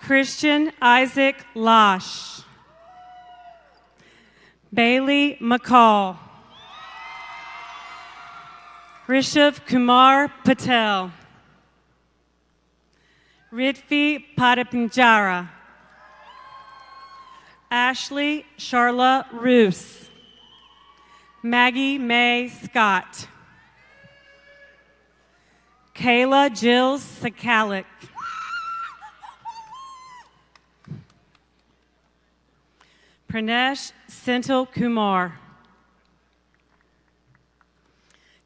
Christian Isaac Losh, Bailey McCall, Rishabh Kumar Patel, Ritvi Padapinjara, Ashley Charla Roos, Maggie Mae Scott, Kayla Jill Sakalik, Pranesh Senthil Kumar,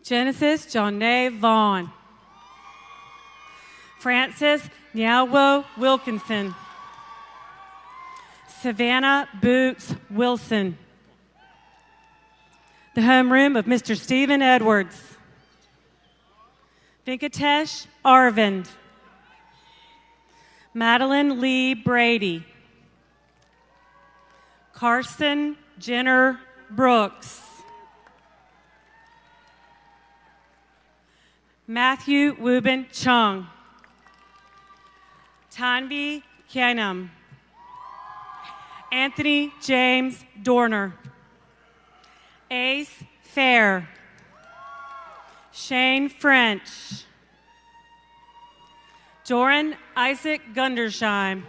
Genesis Johnay Vaughn, Francis Nyawo Wilkinson, Savannah Boots Wilson. The homeroom of Mr. Stephen Edwards. Venkatesh Arvind. Madeline Lee Brady. Carson Jenner Brooks. Matthew Wubin Chung. Tanvi Kianam. Anthony James Dorner. Ace Fair. Shane French. Doran Isaac Gundersheim.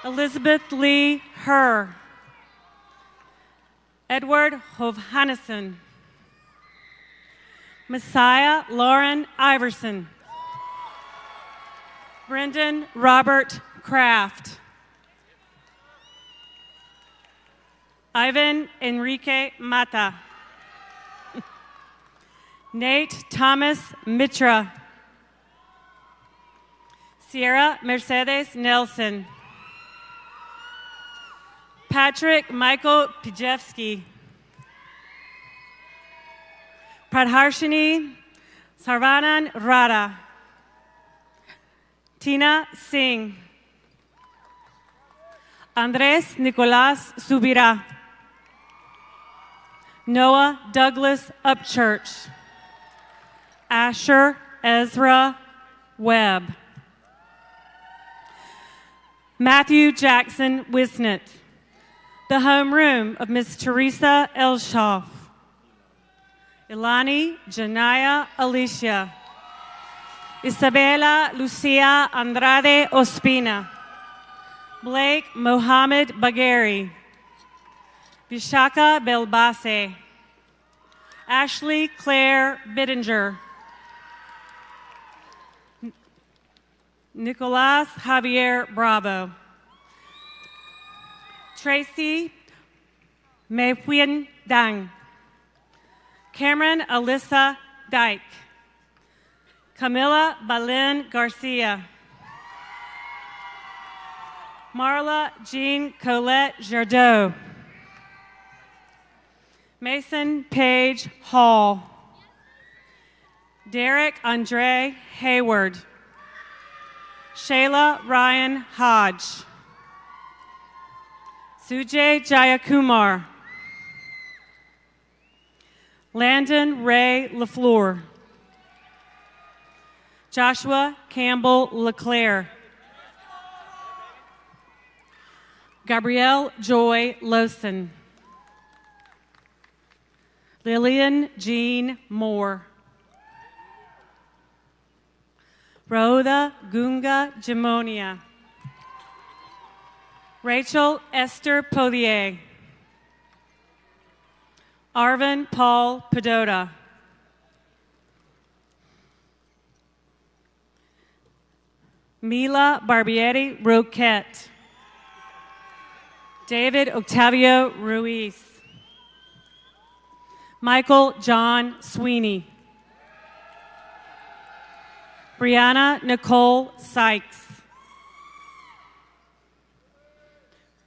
Elizabeth Lee Herr. Edward Hovhannesson. Messiah Lauren Iverson. Brendan Robert Kraft. Ivan Enrique Mata. Nate Thomas Mitra. Sierra Mercedes Nelson. Patrick Michael Pijevsky. Pradharshini Sarvanan Rada. Tina Singh. Andres Nicolas Subira. Noah Douglas Upchurch. Asher Ezra Webb. Matthew Jackson Wisnett. The homeroom of Miss Teresa Elshoff. Ilani Janaya Alicia. Isabella Lucia Andrade Ospina. Blake Mohammed Bagheri. Vishaka Belbase. Ashley Claire Bittinger. Nicolas Javier Bravo. Tracy Meihuyen Dang. Cameron Alyssa Dyke. Camila Balen Garcia. Marla Jean Colette Jardot. Mason Page Hall. Derek Andre Hayward. Shayla Ryan Hodge. Sujay Jayakumar. Landon Ray LaFleur. Joshua Campbell LeClaire. Gabrielle Joy Lawson. Lillian Jean Moore. Rhoda Gunga Jamonia. Rachel Esther Podier. Arvin Paul Pedota. Mila Barbieri Roquette. David Octavio Ruiz. Michael John Sweeney. Brianna Nicole Sykes.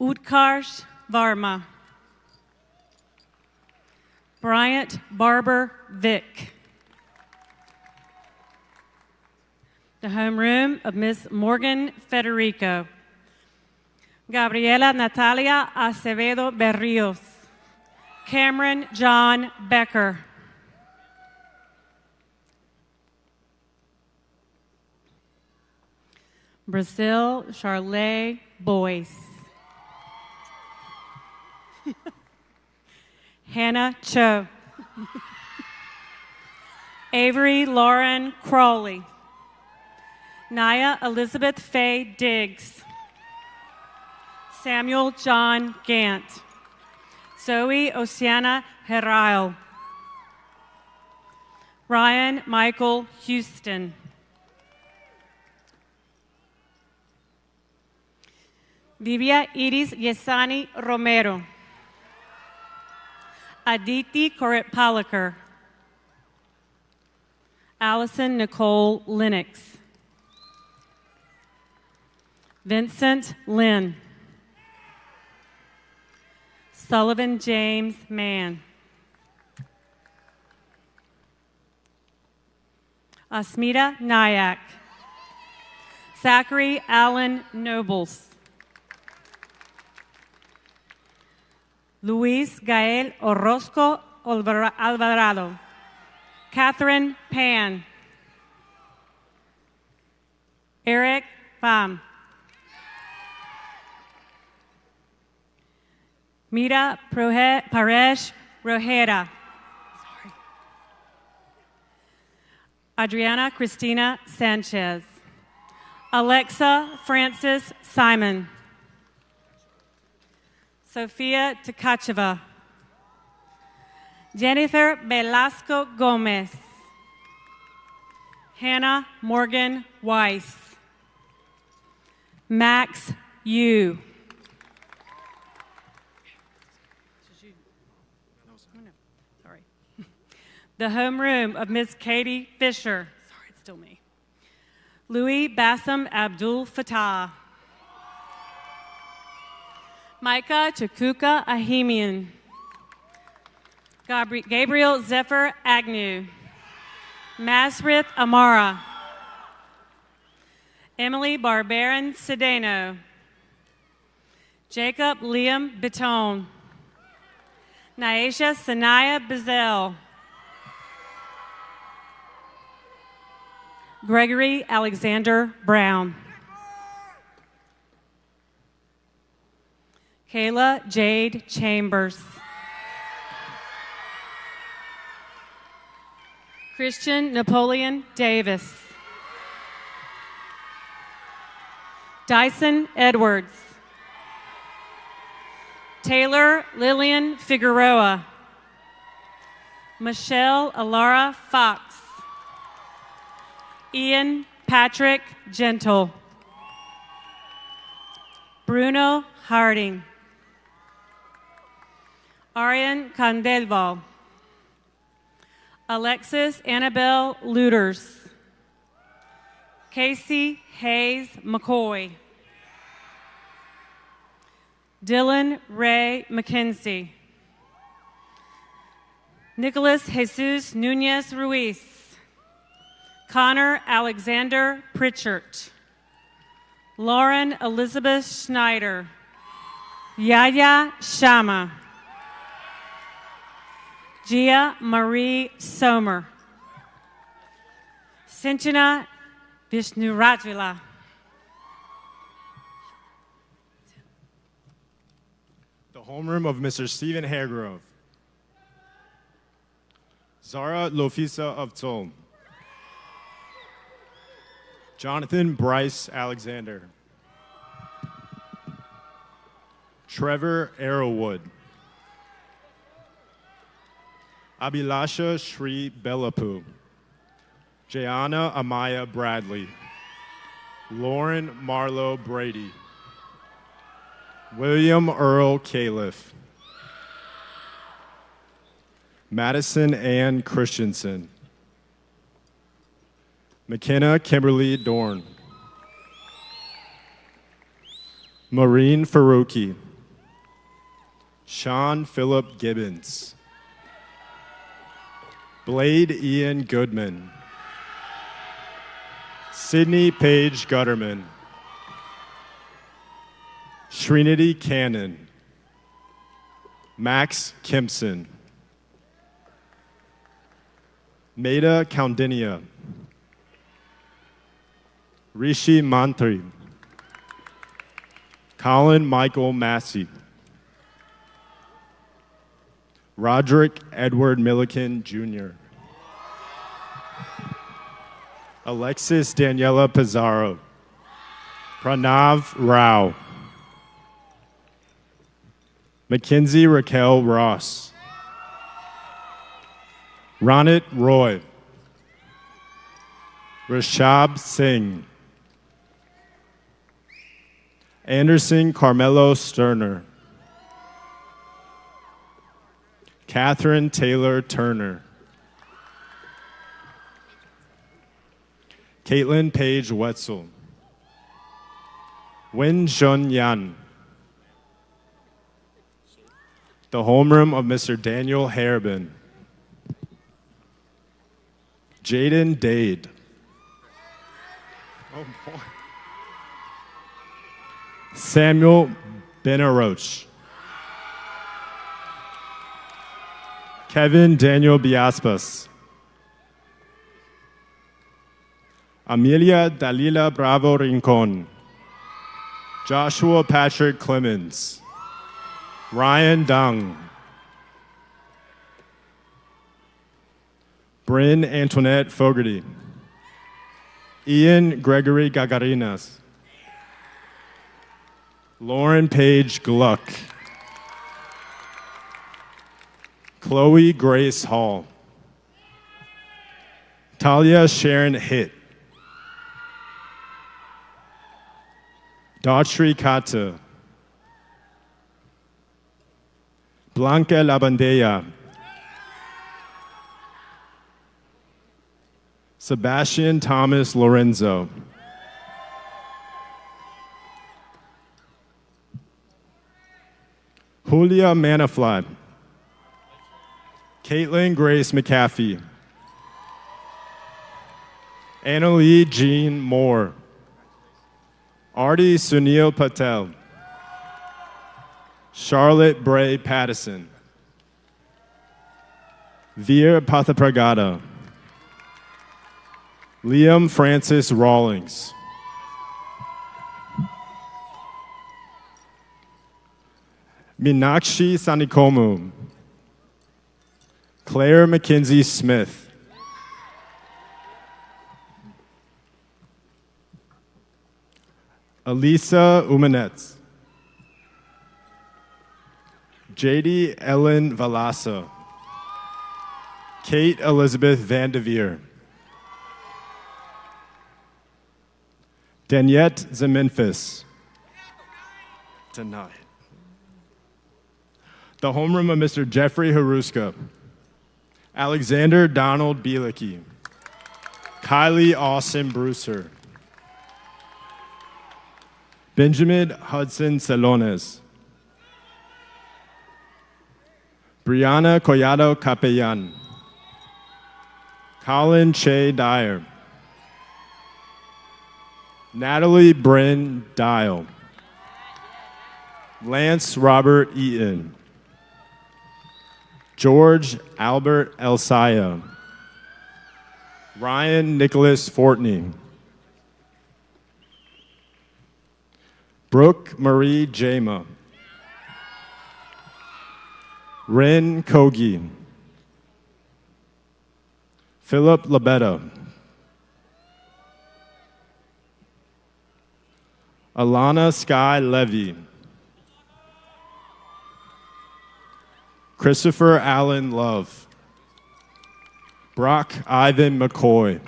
Utkarsh Varma. Bryant Barber Vick. The homeroom of Miss Morgan Federico. Gabriela Natalia Acevedo Berrios. Cameron John Becker. Brazil Charlotte Boyce. Hannah Cho. Avery Lauren Crawley. Naya Elizabeth Faye Diggs. Samuel John Gant. Zoe Oceana Herrail. Ryan Michael Houston. Vivia Iris Yesani Romero. Aditi Korit Palakar. Allison Nicole Lennox. Vincent Lynn. Sullivan James Mann. Asmita Nayak. Zachary Allen Nobles. Luis Gael Orozco Alvarado. Catherine Pan. Eric Pham. Mira Paresh Rojera. Adriana Cristina Sanchez. Alexa Francis Simon. Sofia Tkacheva. Jennifer Velasco Gomez. Hannah Morgan Weiss. Max Yu. Sorry. The homeroom of Miss Katie Fisher. Sorry, it's still me. Louis Bassam Abdul Fattah. Micah Chakuka Ahimian. Gabriel Zephyr Agnew. Masrith Amara. Emily Barbaran Cedeno. Jacob Liam Bitone. Naisha Sanaya Bazell. Gregory Alexander Brown. Kayla Jade Chambers. Christian Napoleon Davis. Dyson Edwards. Taylor Lillian Figueroa. Michelle Alara Fox. Ian Patrick Gentle. Bruno Harding. Arian Candelval. Alexis Annabelle Luters. Casey Hayes McCoy. Dylan Ray McKenzie. Nicholas Jesus Nunez Ruiz. Connor Alexander Pritchard. Lauren Elizabeth Schneider. Yaya Shama. Gia Marie Somer. Sinchana Vishnurajula. The homeroom of Mr. Stephen Haregrove. Zara Lofisa of Tolm. Jonathan Bryce Alexander. Trevor Arrowwood. Abhilasha Shri Bellapu. Jayana Amaya Bradley. Lauren Marlowe Brady. William Earl Califf. Madison Ann Christensen. McKenna Kimberly Dorn. Maureen Faruqi. Sean Philip Gibbons. Blade Ian Goodman. Sydney Paige Gutterman. Srinidhi Cannon. Max Kimpson. Maida Kaundinia. Rishi Mantri. Colin Michael Massey. Roderick Edward Milliken, Jr. Alexis Daniela Pizarro. Pranav Rao. Mackenzie Raquel Ross. Ronit Roy. Rashab Singh. Anderson Carmelo Sterner. Catherine Taylor Turner. Caitlin Paige Wetzel. Wen Shun Yan. The homeroom of Mr. Daniel Harabin. Jaden Dade. Oh boy. Samuel Benaroche. Kevin Daniel Biaspas. Amelia Dalila Bravo Rincon. Joshua Patrick Clemens. Ryan Dung. Bryn Antoinette Fogarty. Ian Gregory Gagarinas. Lauren Paige Gluck. Chloe Grace Hall. Talia Sharon Hitt. Daughtry Kata. Blanca Labandella. Sebastian Thomas Lorenzo. Julia Manafly. Caitlin Grace McAfee. Annalie Jean Moore. Artie Sunil Patel. Charlotte Bray Pattison. Veer Pathapragada. Liam Francis Rawlings. Meenakshi Sanikomu. Claire McKenzie Smith. Elisa Umanetz. JD Ellen Valasa. Kate Elizabeth Vandeveer. Daniette Zememphis. Denied. The homeroom of Mr. Jeffrey Haruska. Alexander Donald Bielicki. Kylie Austin Brewster. Benjamin Hudson Celones. Brianna Collado Capellan. Colin Che Dyer. Natalie Bryn Dial. Lance Robert Eaton. George Albert Elsaya. Ryan Nicholas Fortney. Brooke Marie Jama. Ren Kogi. Philip Labetta. Alana Sky Levy. Christopher Allen Love. Brock Ivan McCoy.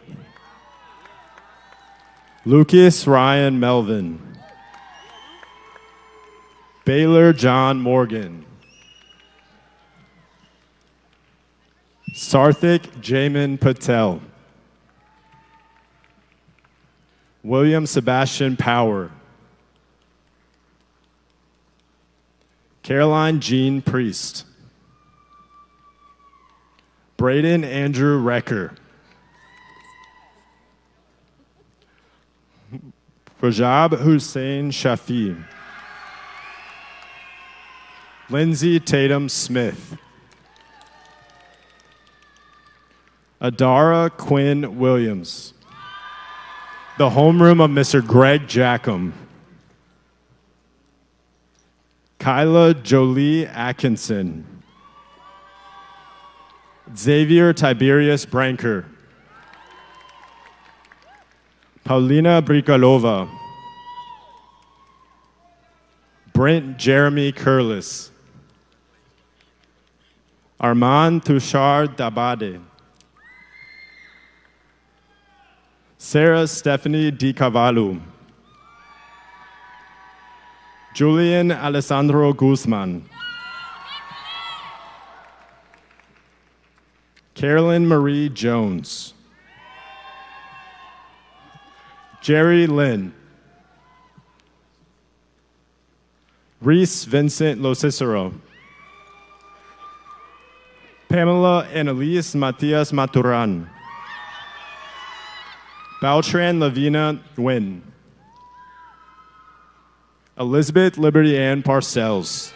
Lucas Ryan Melvin. Baylor John Morgan. Sarthik Jamin Patel. William Sebastian Power. Caroline Jean Priest. Braden Andrew Recker. Rajab Hussein Shafi. Lindsay Tatum Smith. Adara Quinn Williams. The homeroom of Mr. Greg Jackham. Kyla Jolie Atkinson. Xavier Tiberius Branker. Paulina Brikalova. Brent Jeremy Curlis. Armand Tushar Dabade. Sarah Stephanie Di Cavallo. Julian Alessandro Guzman. Carolyn Marie Jones. Jerry Lynn. Reese Vincent Locicero. Pamela Annalise Matias Maturan. Beltran Lavina Nguyen. Elizabeth Liberty Ann Parcells.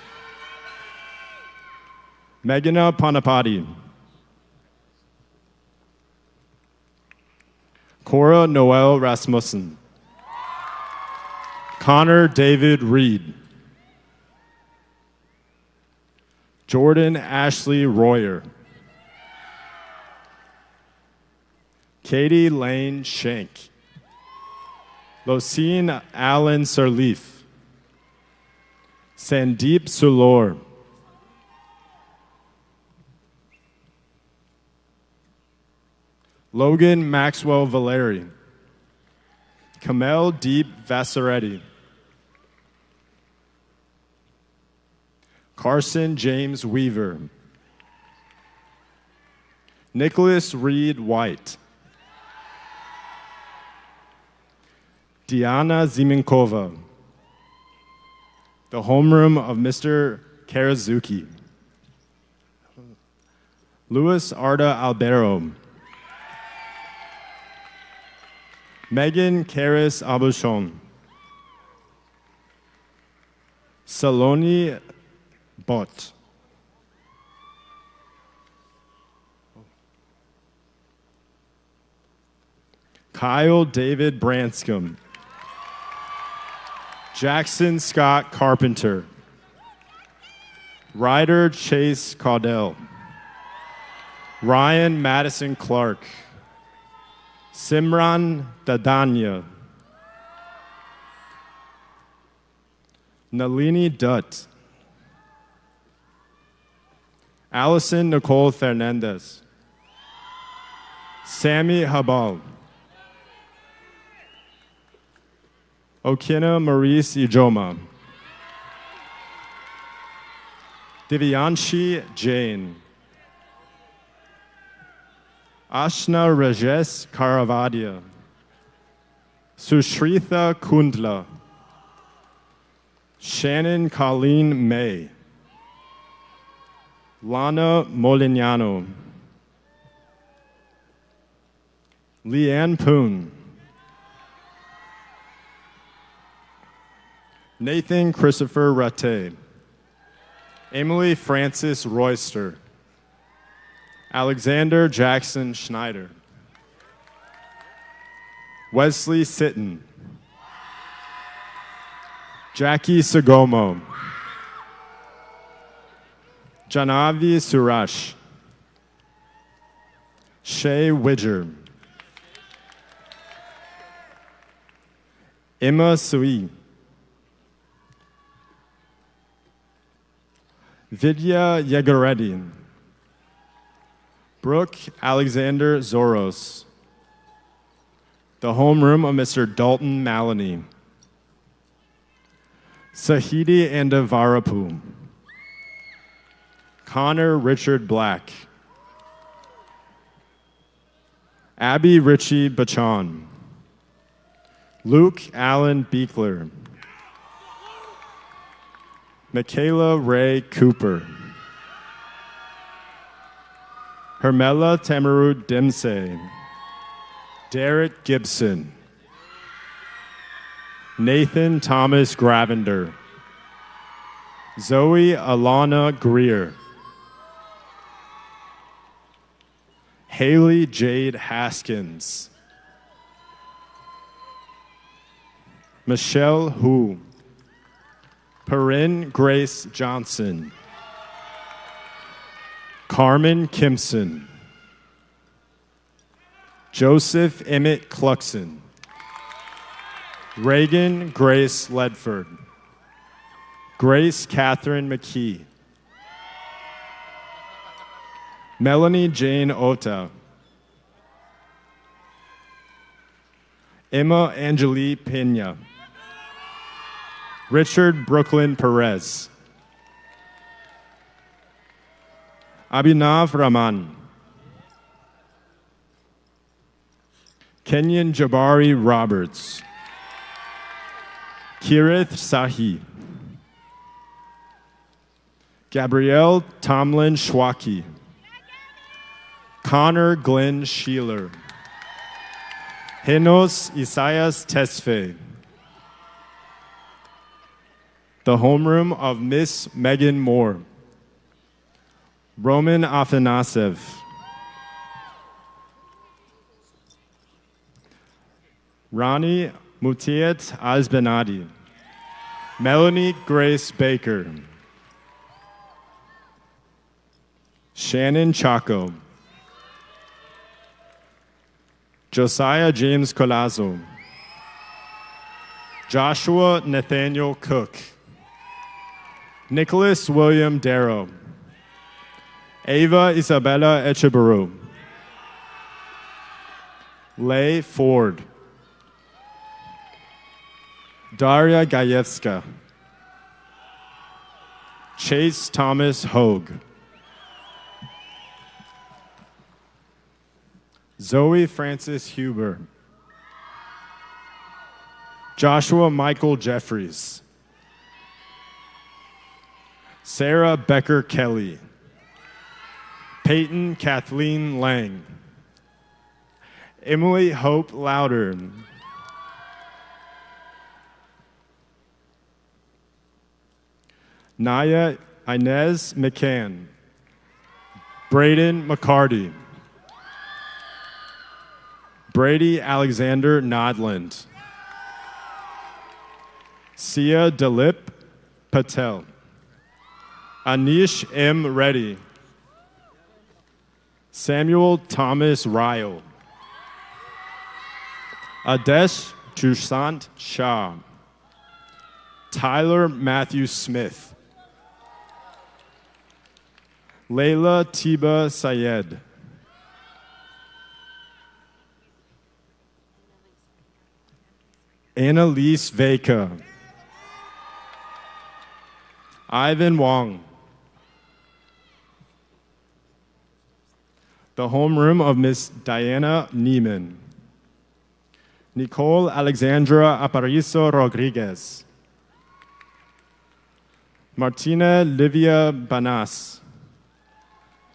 Meghana Panapati. Cora Noel Rasmussen. Connor David Reed. Jordan Ashley Royer. Katie Lane Shank. Losine Allen Sirleaf. Sandeep Sulor. Logan Maxwell Valeri. Kamel Deep Vassaretti. Carson James Weaver. Nicholas Reed White. Diana Zimenkova. The homeroom of Mr. Karazuki. Luis Arda Albero. Megan Karis Abushon. Saloni Bot. Kyle David Branscombe. Jackson Scott Carpenter. Ryder Chase Caudell. Ryan Madison Clark. Simran Dadanya. Nalini Dutt. Allison Nicole Fernandez. Sammy Habal. Okina Maurice Ijoma. Divyanshi Jain. Ashna Rajesh Karavadia. Sushritha Kundla. Shannon Colleen May. Lana Molignano. Leanne Poon. Nathan Christopher Ratte. Emily Francis Royster. Alexander Jackson Schneider. Wesley Sitton. Jackie Sagomo. Janavi Surash. Shay Widger. Emma Sui. Vidya Yegareddy. Brooke Alexander Zoros. The homeroom of Mr. Dalton Maloney. Sahidi Andavarapu. Connor Richard Black. Abby Ritchie Bachon. Luke Allen Beekler. Michaela Ray Cooper. Hermela Tamaru Dimse. Derek Gibson. Nathan Thomas Gravender. Zoe Alana Greer. Haley Jade Haskins. Michelle Hu. Perrin Grace Johnson. Carmen Kimson. Joseph Emmett Cluxon. Reagan Grace Ledford. Grace Catherine McKee. Melanie Jane Ota. Emma Angelique Pena. Richard Brooklyn Perez. Abhinav Raman. Kenyon Jabari Roberts. Kirith Sahi. Gabrielle Tomlin Schwaki. Connor Glenn Sheeler. Henos Isaias Tesfaye. The homeroom of Miss Megan Moore. Roman Afanasyev. Rani Mutiet Azbenadi. Melanie Grace Baker. Shannon Chaco. Josiah James Colazo. Joshua Nathaniel Cook. Nicholas William Darrow. Ava Isabella Echebarou. Leigh Ford. Daria Gajewska. Chase Thomas Hogue. Zoe Francis Huber. Joshua Michael Jeffries. Sarah Becker Kelly. Peyton Kathleen Lang. Emily Hope Louder. Naya Inez McCann. Braden McCarty. Brady Alexander Nodland. Sia Dilip Patel. Anish M. Reddy. Samuel Thomas Ryle. Adesh Chusant Shah. Tyler Matthew Smith. Layla Tiba Sayed. Annalise Veka. Ivan Wong. The homeroom of Miss Diana Neiman. Nicole Alexandra Aparicio Rodriguez. Martina Livia Banas.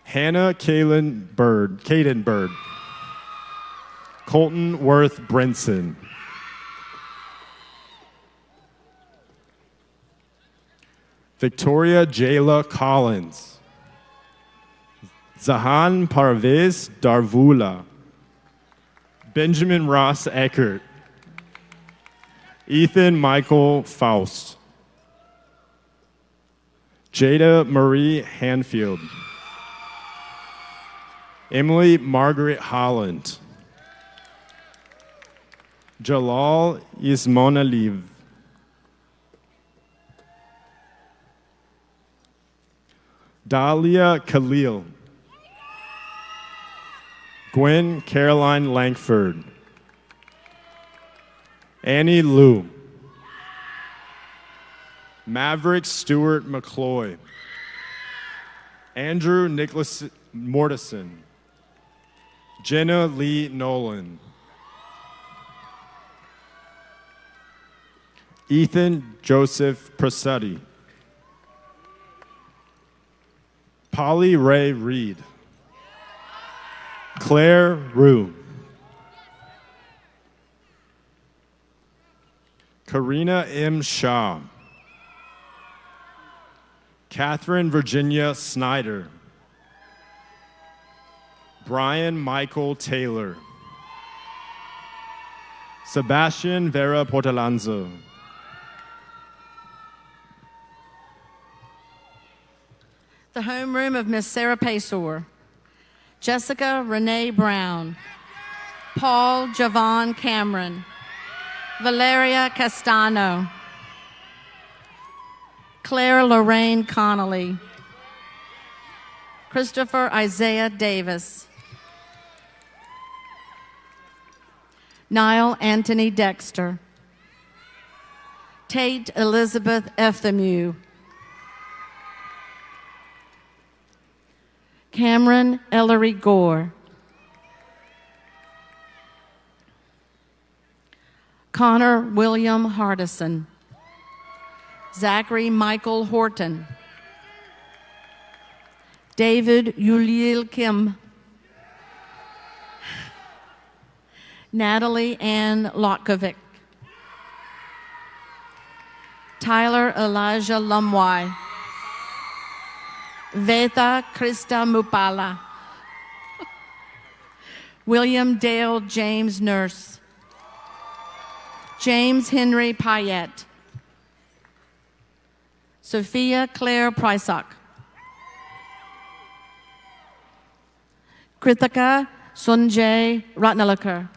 Hannah Kaden Bird. Colton Worth Brinson. Victoria Jayla Collins. Zahan Parvez Darvula. Benjamin Ross Eckert. Ethan Michael Faust. Jada Marie Hanfield. Emily Margaret Holland. Jalal Ismonaliv. Dahlia Khalil. Gwen Caroline Langford. Annie Liu. Maverick Stewart McCloy. Andrew Nicholas Mortison. Jenna Lee Nolan. Ethan Joseph Prasadi. Polly Ray Reed. Claire Rue. Karina M. Shaw. Catherine Virginia Snyder. Brian Michael Taylor. Sebastian Vera Portalanzo. The homeroom of Miss Sarah Paysor. Jessica Renee Brown. Paul Javon Cameron. Valeria Castano. Claire Lorraine Connolly. Christopher Isaiah Davis. Niall Anthony Dexter. Tate Elizabeth Efthemu. Cameron Ellery Gore. Connor William Hardison. Zachary Michael Horton. David Yuliel Kim. Natalie Ann Lotkovic. Tyler Elijah Lumwai. Vetha Krista Mupala. William Dale James Nurse. James Henry Payette. Sophia Claire Prysock. Krithika Sunjay Ratnalakar.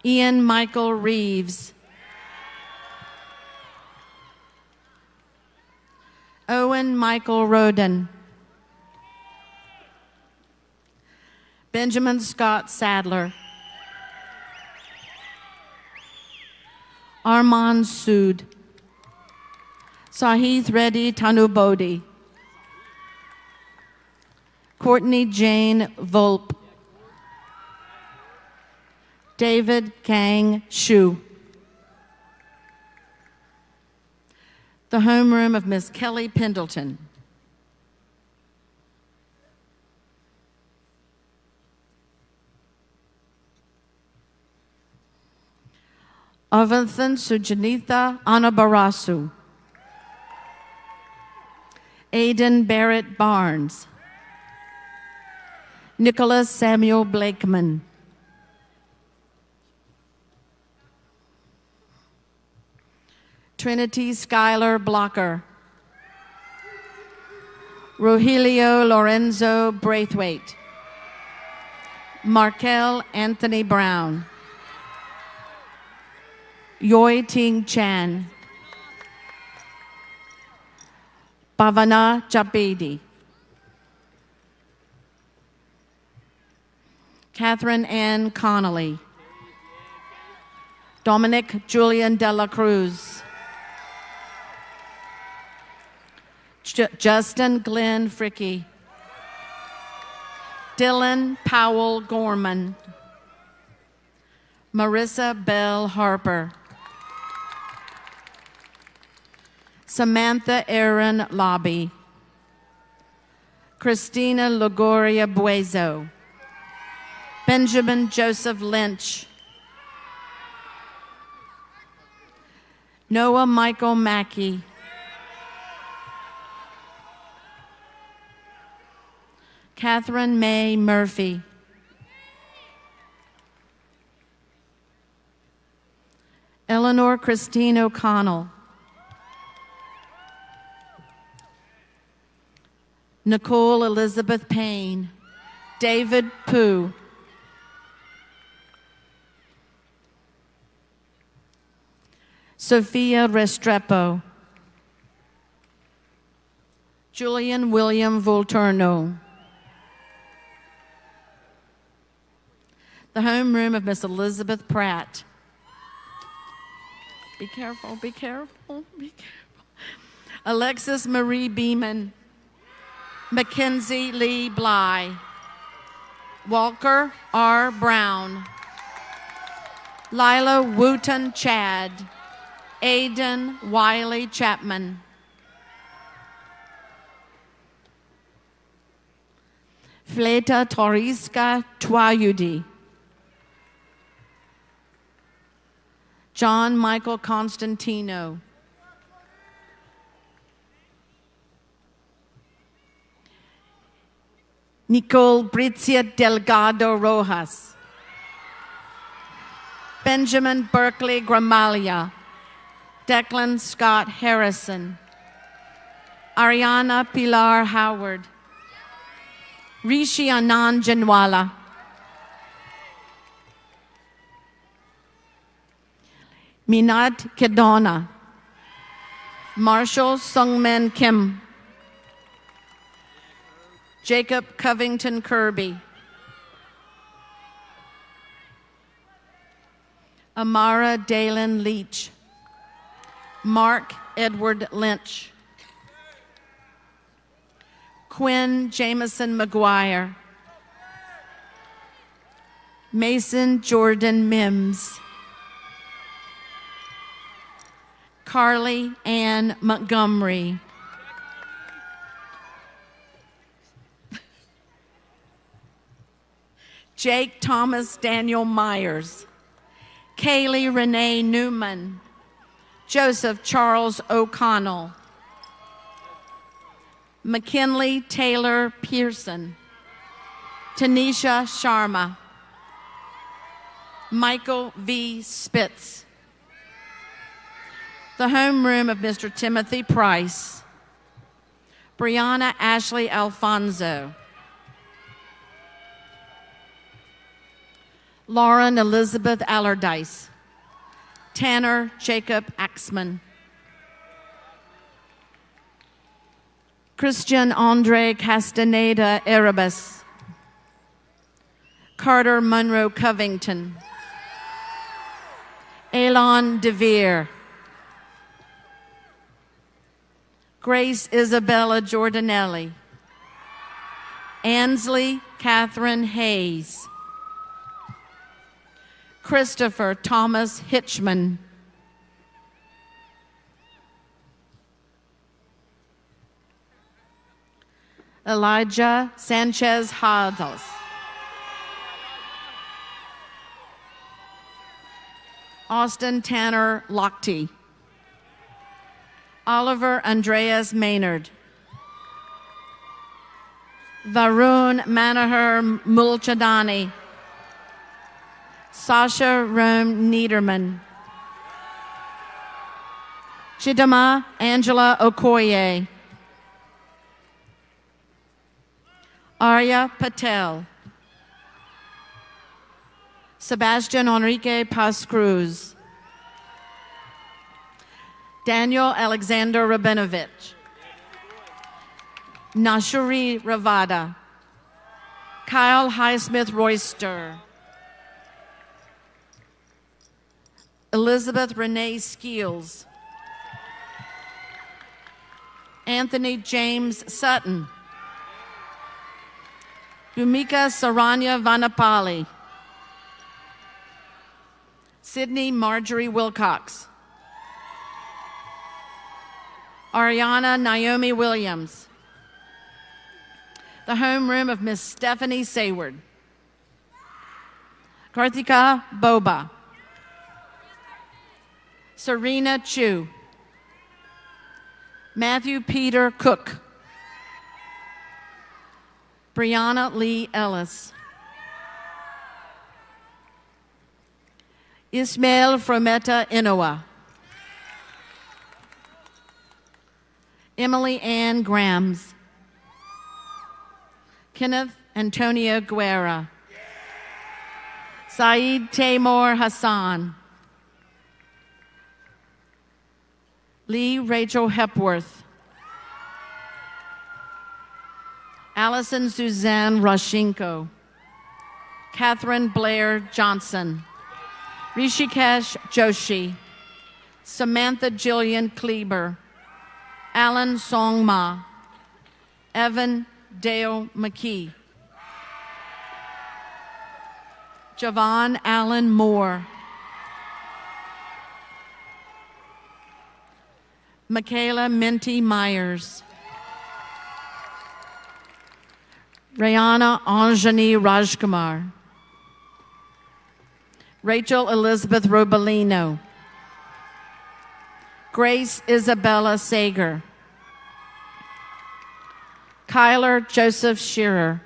Ian Michael Reeves. Owen Michael Roden. Benjamin Scott Sadler. Armand Sood. Sahith Reddy Tanubodi. Courtney Jane Volpe. David Kang Shu. The homeroom of Miss Kelly Pendleton. Avanthan Sujanitha Anabarasu. Aidan Barrett Barnes. Nicholas Samuel Blakeman. Trinity Schuyler Blocker. Rogelio Lorenzo Braithwaite. Markel Anthony Brown. Yoi Ting Chan. Bhavana Jabedi. Catherine Ann Connolly. Dominic Julian Dela Cruz. Justin Glenn Fricky. Dylan Powell Gorman. Marissa Bell Harper. Samantha Aaron Lobby. Christina Lagoria Buezo. Benjamin Joseph Lynch. Noah Michael Mackey. Catherine May Murphy. Eleanor Christine O'Connell. Nicole Elizabeth Payne. David Pooh. Sophia Restrepo. Julian William Volturno. The homeroom of Miss Elizabeth Pratt. Be careful, be careful, be careful. Alexis Marie Beeman. Mackenzie Lee Bly. Walker R. Brown. Lila Wooten Chad. Aidan Wiley Chapman. Fleta Toriska Twayudi. John Michael Constantino. Nicole Brizia Delgado Rojas. Benjamin Berkeley Gramalia. Declan Scott Harrison. Ariana Pilar Howard. Rishi Anand Janwala. Minat Kedona. Marshall Sungmin Kim. Jacob Covington Kirby. Amara Dalen Leach. Mark Edward Lynch. Quinn Jameson McGuire. Mason Jordan Mims. Carly Ann Montgomery. Jake Thomas Daniel Myers, Kaylee Renee Newman, Joseph Charles O'Connell, McKinley Taylor Pearson, Tanisha Sharma, Michael V. Spitz, the homeroom of Mr. Timothy Price, Brianna Ashley Alfonso, Lauren Elizabeth Allardyce, Tanner Jacob Axman, Christian Andre Castaneda Erebus, Carter Monroe Covington, Elon DeVere, Grace Isabella Giordanelli, Ansley Catherine Hayes, Christopher Thomas Hitchman, Elijah Sanchez Hados, Austin Tanner Lochte, Oliver Andreas Maynard, Varun Manohar Mulchadani, Sasha Rome Niederman, Chidama Angela Okoye, Arya Patel, Sebastian Enrique Paz Cruz, Daniel Alexander Rabinovich, Nashuri Ravada, Kyle Highsmith Royster, Elizabeth Renee Skeels, Anthony James Sutton, Bhumika Saranya Vanapali, Sydney Marjorie Wilcox, Ariana Naomi Williams, the homeroom of Miss Stephanie Sayward, Karthika Boba, Serena Chu, Matthew Peter Cook, Brianna Lee Ellis, Ismail Frometa Inoa, Emily Ann Grams, Kenneth Antonio Guerra, Saeed Taymor Hassan, Lee Rachel Hepworth, Allison Suzanne Rashenko, Catherine Blair Johnson, Rishikesh Joshi, Samantha Jillian Kleber, Alan Songma, Evan Dale McKee, Javon Allen Moore, Michaela Minty Myers, Rayana Anjani Rajkumar, Rachel Elizabeth Robalino, Grace Isabella Sager, Kyler Joseph Shearer,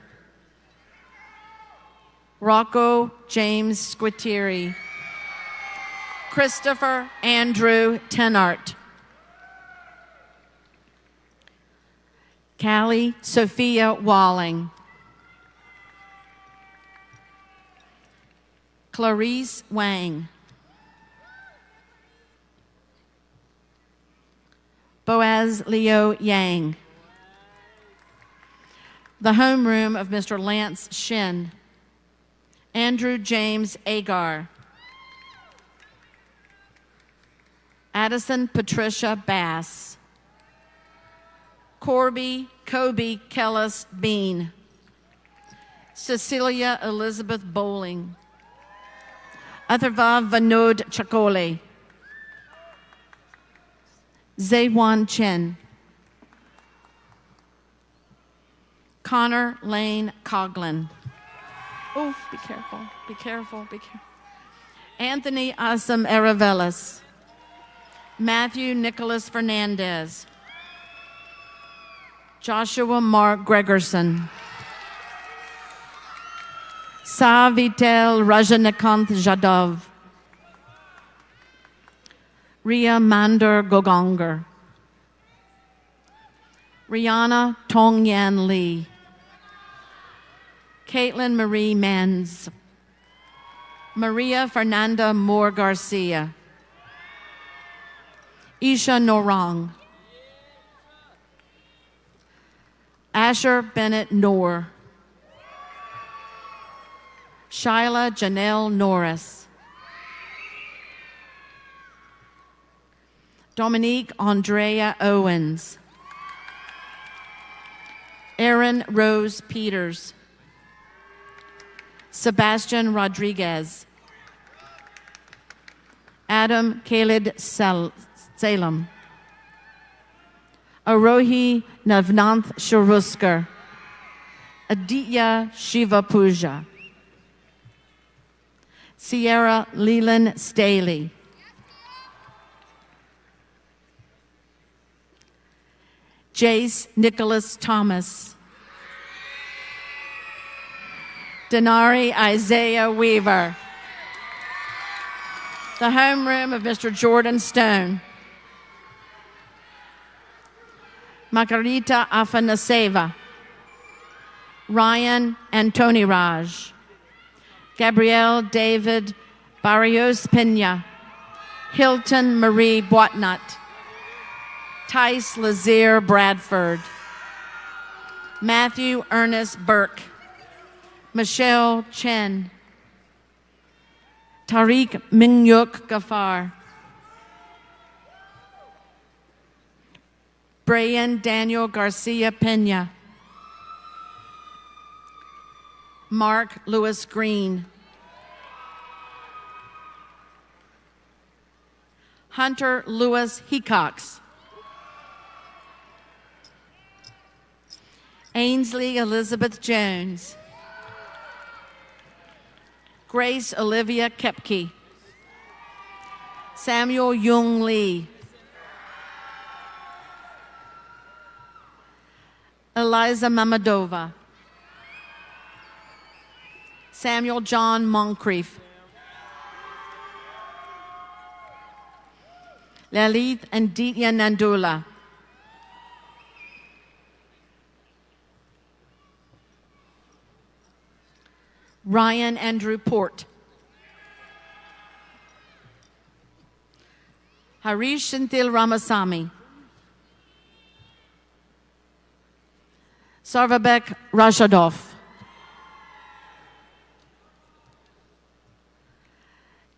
Rocco James Squitieri, Christopher Andrew Tenart, Callie Sophia Walling, Clarice Wang, Boaz Leo Yang, the homeroom of Mr. Lance Shin, Andrew James Agar, Addison Patricia Bass, Corby Kobe Kellis Bean, Cecilia Elizabeth Bowling, Atharva Vinod Chakole, Zaewon Chen, Connor Lane Coughlin, Oh, be careful, be careful, be careful. Anthony Asam Aravelis. Matthew Nicholas Fernandez. Joshua Mark Gregerson. Savitel Rajanikanth Jadhav. Ria Mandar Gogongar. Rihanna Tongyan Lee. Caitlin Marie Mans. Maria Fernanda Moore Garcia. Isha Norang. Asher Bennett Noor. Shyla Janelle Norris. Dominique Andrea Owens. Erin Rose Peters. Sebastian Rodriguez. Adam Khalid Salem. Arohi Navnanth Sharuskar. Aditya Shiva Puja. Sierra Leland Staley. Jace Nicholas Thomas. Denari Isaiah Weaver. The homeroom of Mr. Jordan Stone. Margarita Afanaseva. Ryan Antoni Raj. Gabrielle David Barrios Pena. Hilton Marie Boitnut. Tice Lazier Bradford. Matthew Ernest Burke. Michelle Chen. Tariq Mingyuk Gafar. Brian Daniel Garcia Pena. Mark Lewis Green. Hunter Lewis Hecox. Ainsley Elizabeth Jones. Grace Olivia Kepke. Samuel Young Lee. Eliza Mamadova. Samuel John Moncrief. Lalith and Ditya Nandula. Ryan Andrew Port. Harish Senthil Ramasamy. Sarvabek Rashadov.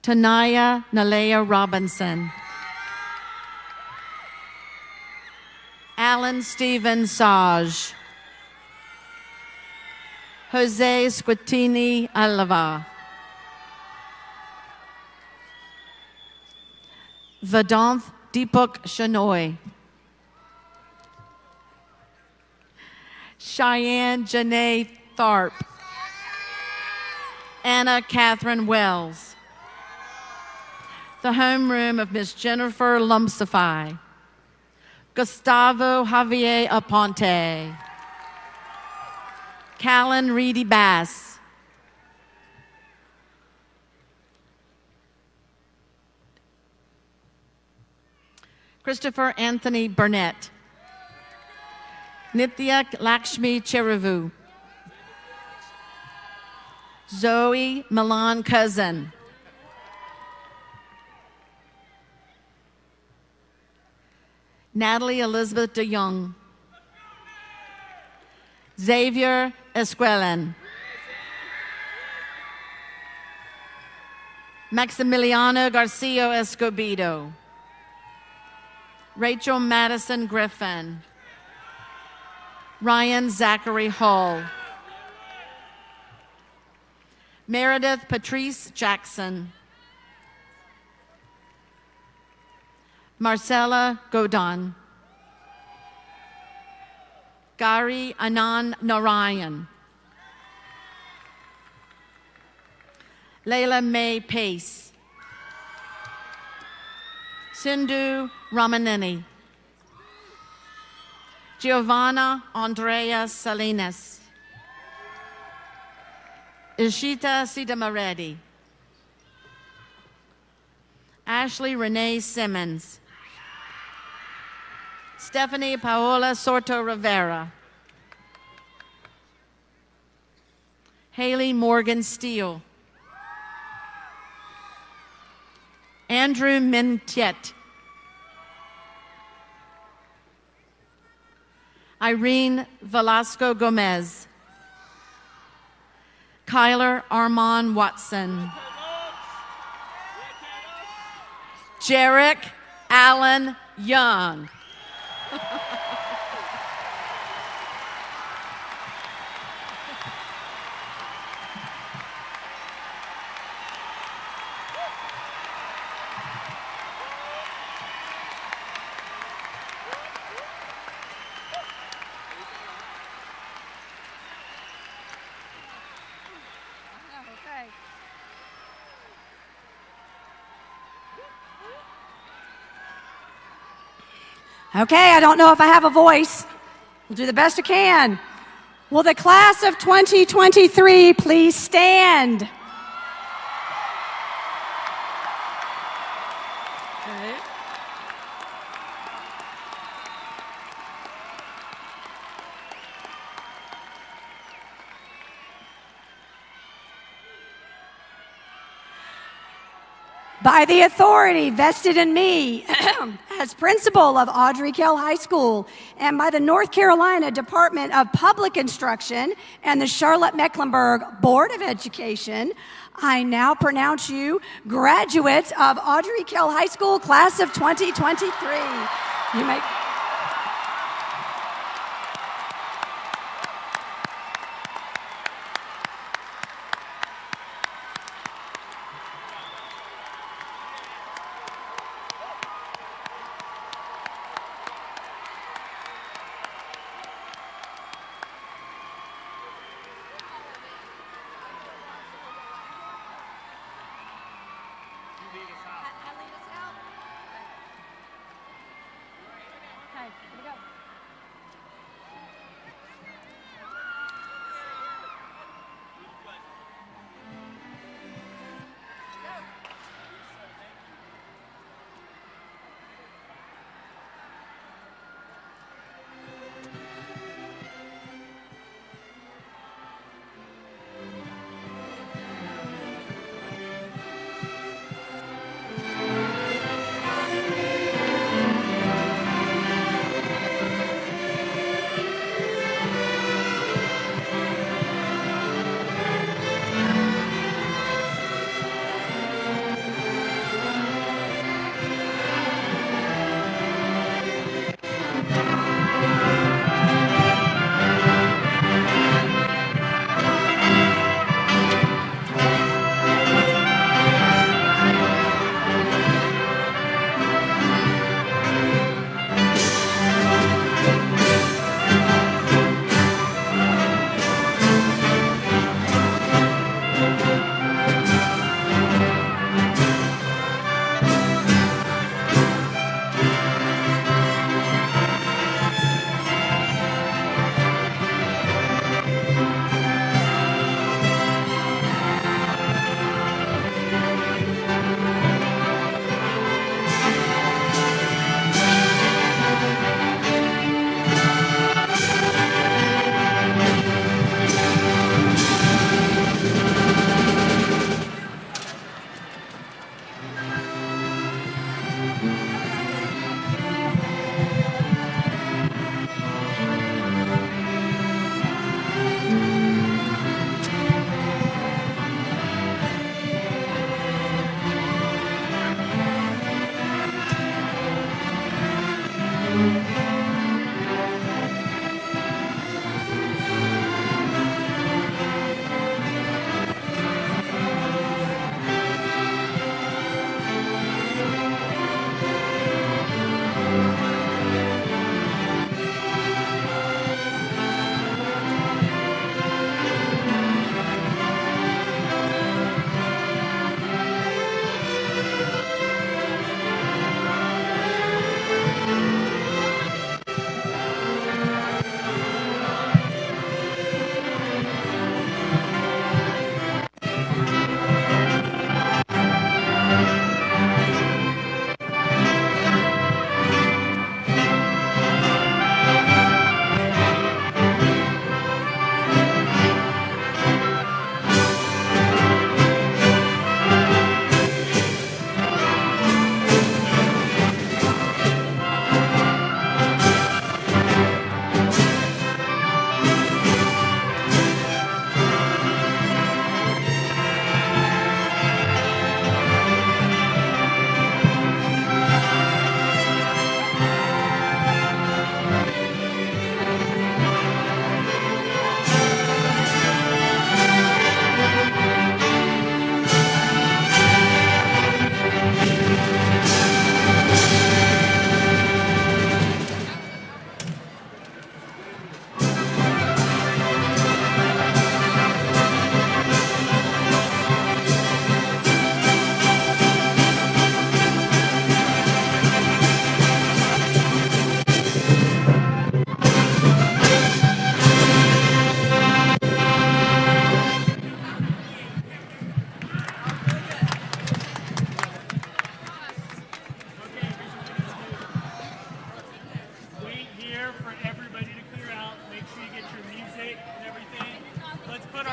Tanaya Nalea Robinson. Alan Stephen Saj. Jose Squitini Alava. Vedanth Deepak Shanoy. Cheyenne Janae Tharp. Anna Catherine Wells. The homeroom of Miss Jennifer Lumsify. Gustavo Javier Aponte. Callan Reedy Bass. Christopher Anthony Burnett. Nithya Lakshmi Cherivu. Zoe Milan Cousin. Natalie Elizabeth DeYoung. Xavier Esquelen. Maximiliano Garcia Escobedo. Rachel Madison Griffin. Ryan Zachary Hall. Meredith Patrice Jackson. Marcella Godon. Gary Anand Narayan. Layla May Pace. Sindhu Ramaneni. Giovanna Andrea Salinas. Ishita Sitamaredi. Ashley Renee Simmons. Stephanie Paola Sorto Rivera. Haley Morgan Steele. Andrew Mintiet. Irene Velasco Gomez. Kyler Armand Watson. Jarek Allen Young. Okay, I don't know if I have a voice. We'll do the best I can. Will the class of 2023 please stand? Okay. By the authority vested in me as principal of Ardrey Kell High School and by the North Carolina Department of Public Instruction and the Charlotte-Mecklenburg Board of Education, I now pronounce you graduates of Ardrey Kell High School class of 2023. You may...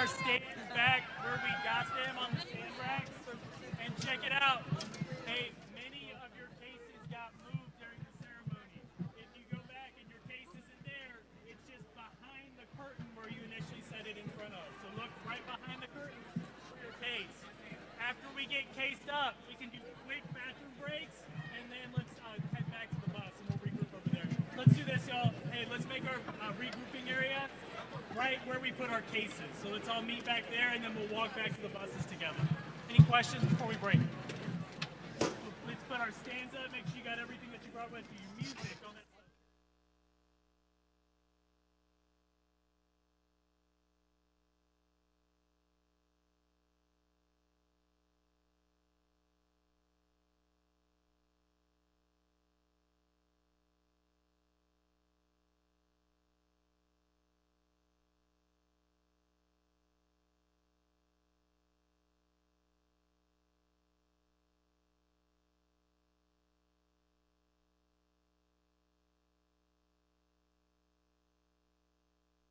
our stands back where we got them on the stand racks. And check it out. Hey, many of your cases got moved during the ceremony. If you go back and your case isn't there, it's just behind the curtain where you initially set it in front of. So look right behind the curtain for your case. After we get cased up, we can do quick bathroom breaks, and then let's head back to the bus and we'll regroup over there. Let's do this, y'all. Hey, let's make our regrouping area right where we put our cases. So let's all meet back there, and then we'll walk back to the buses together. Any questions before we break? Let's put our stands up, make sure you got everything that you brought with you. Music on that.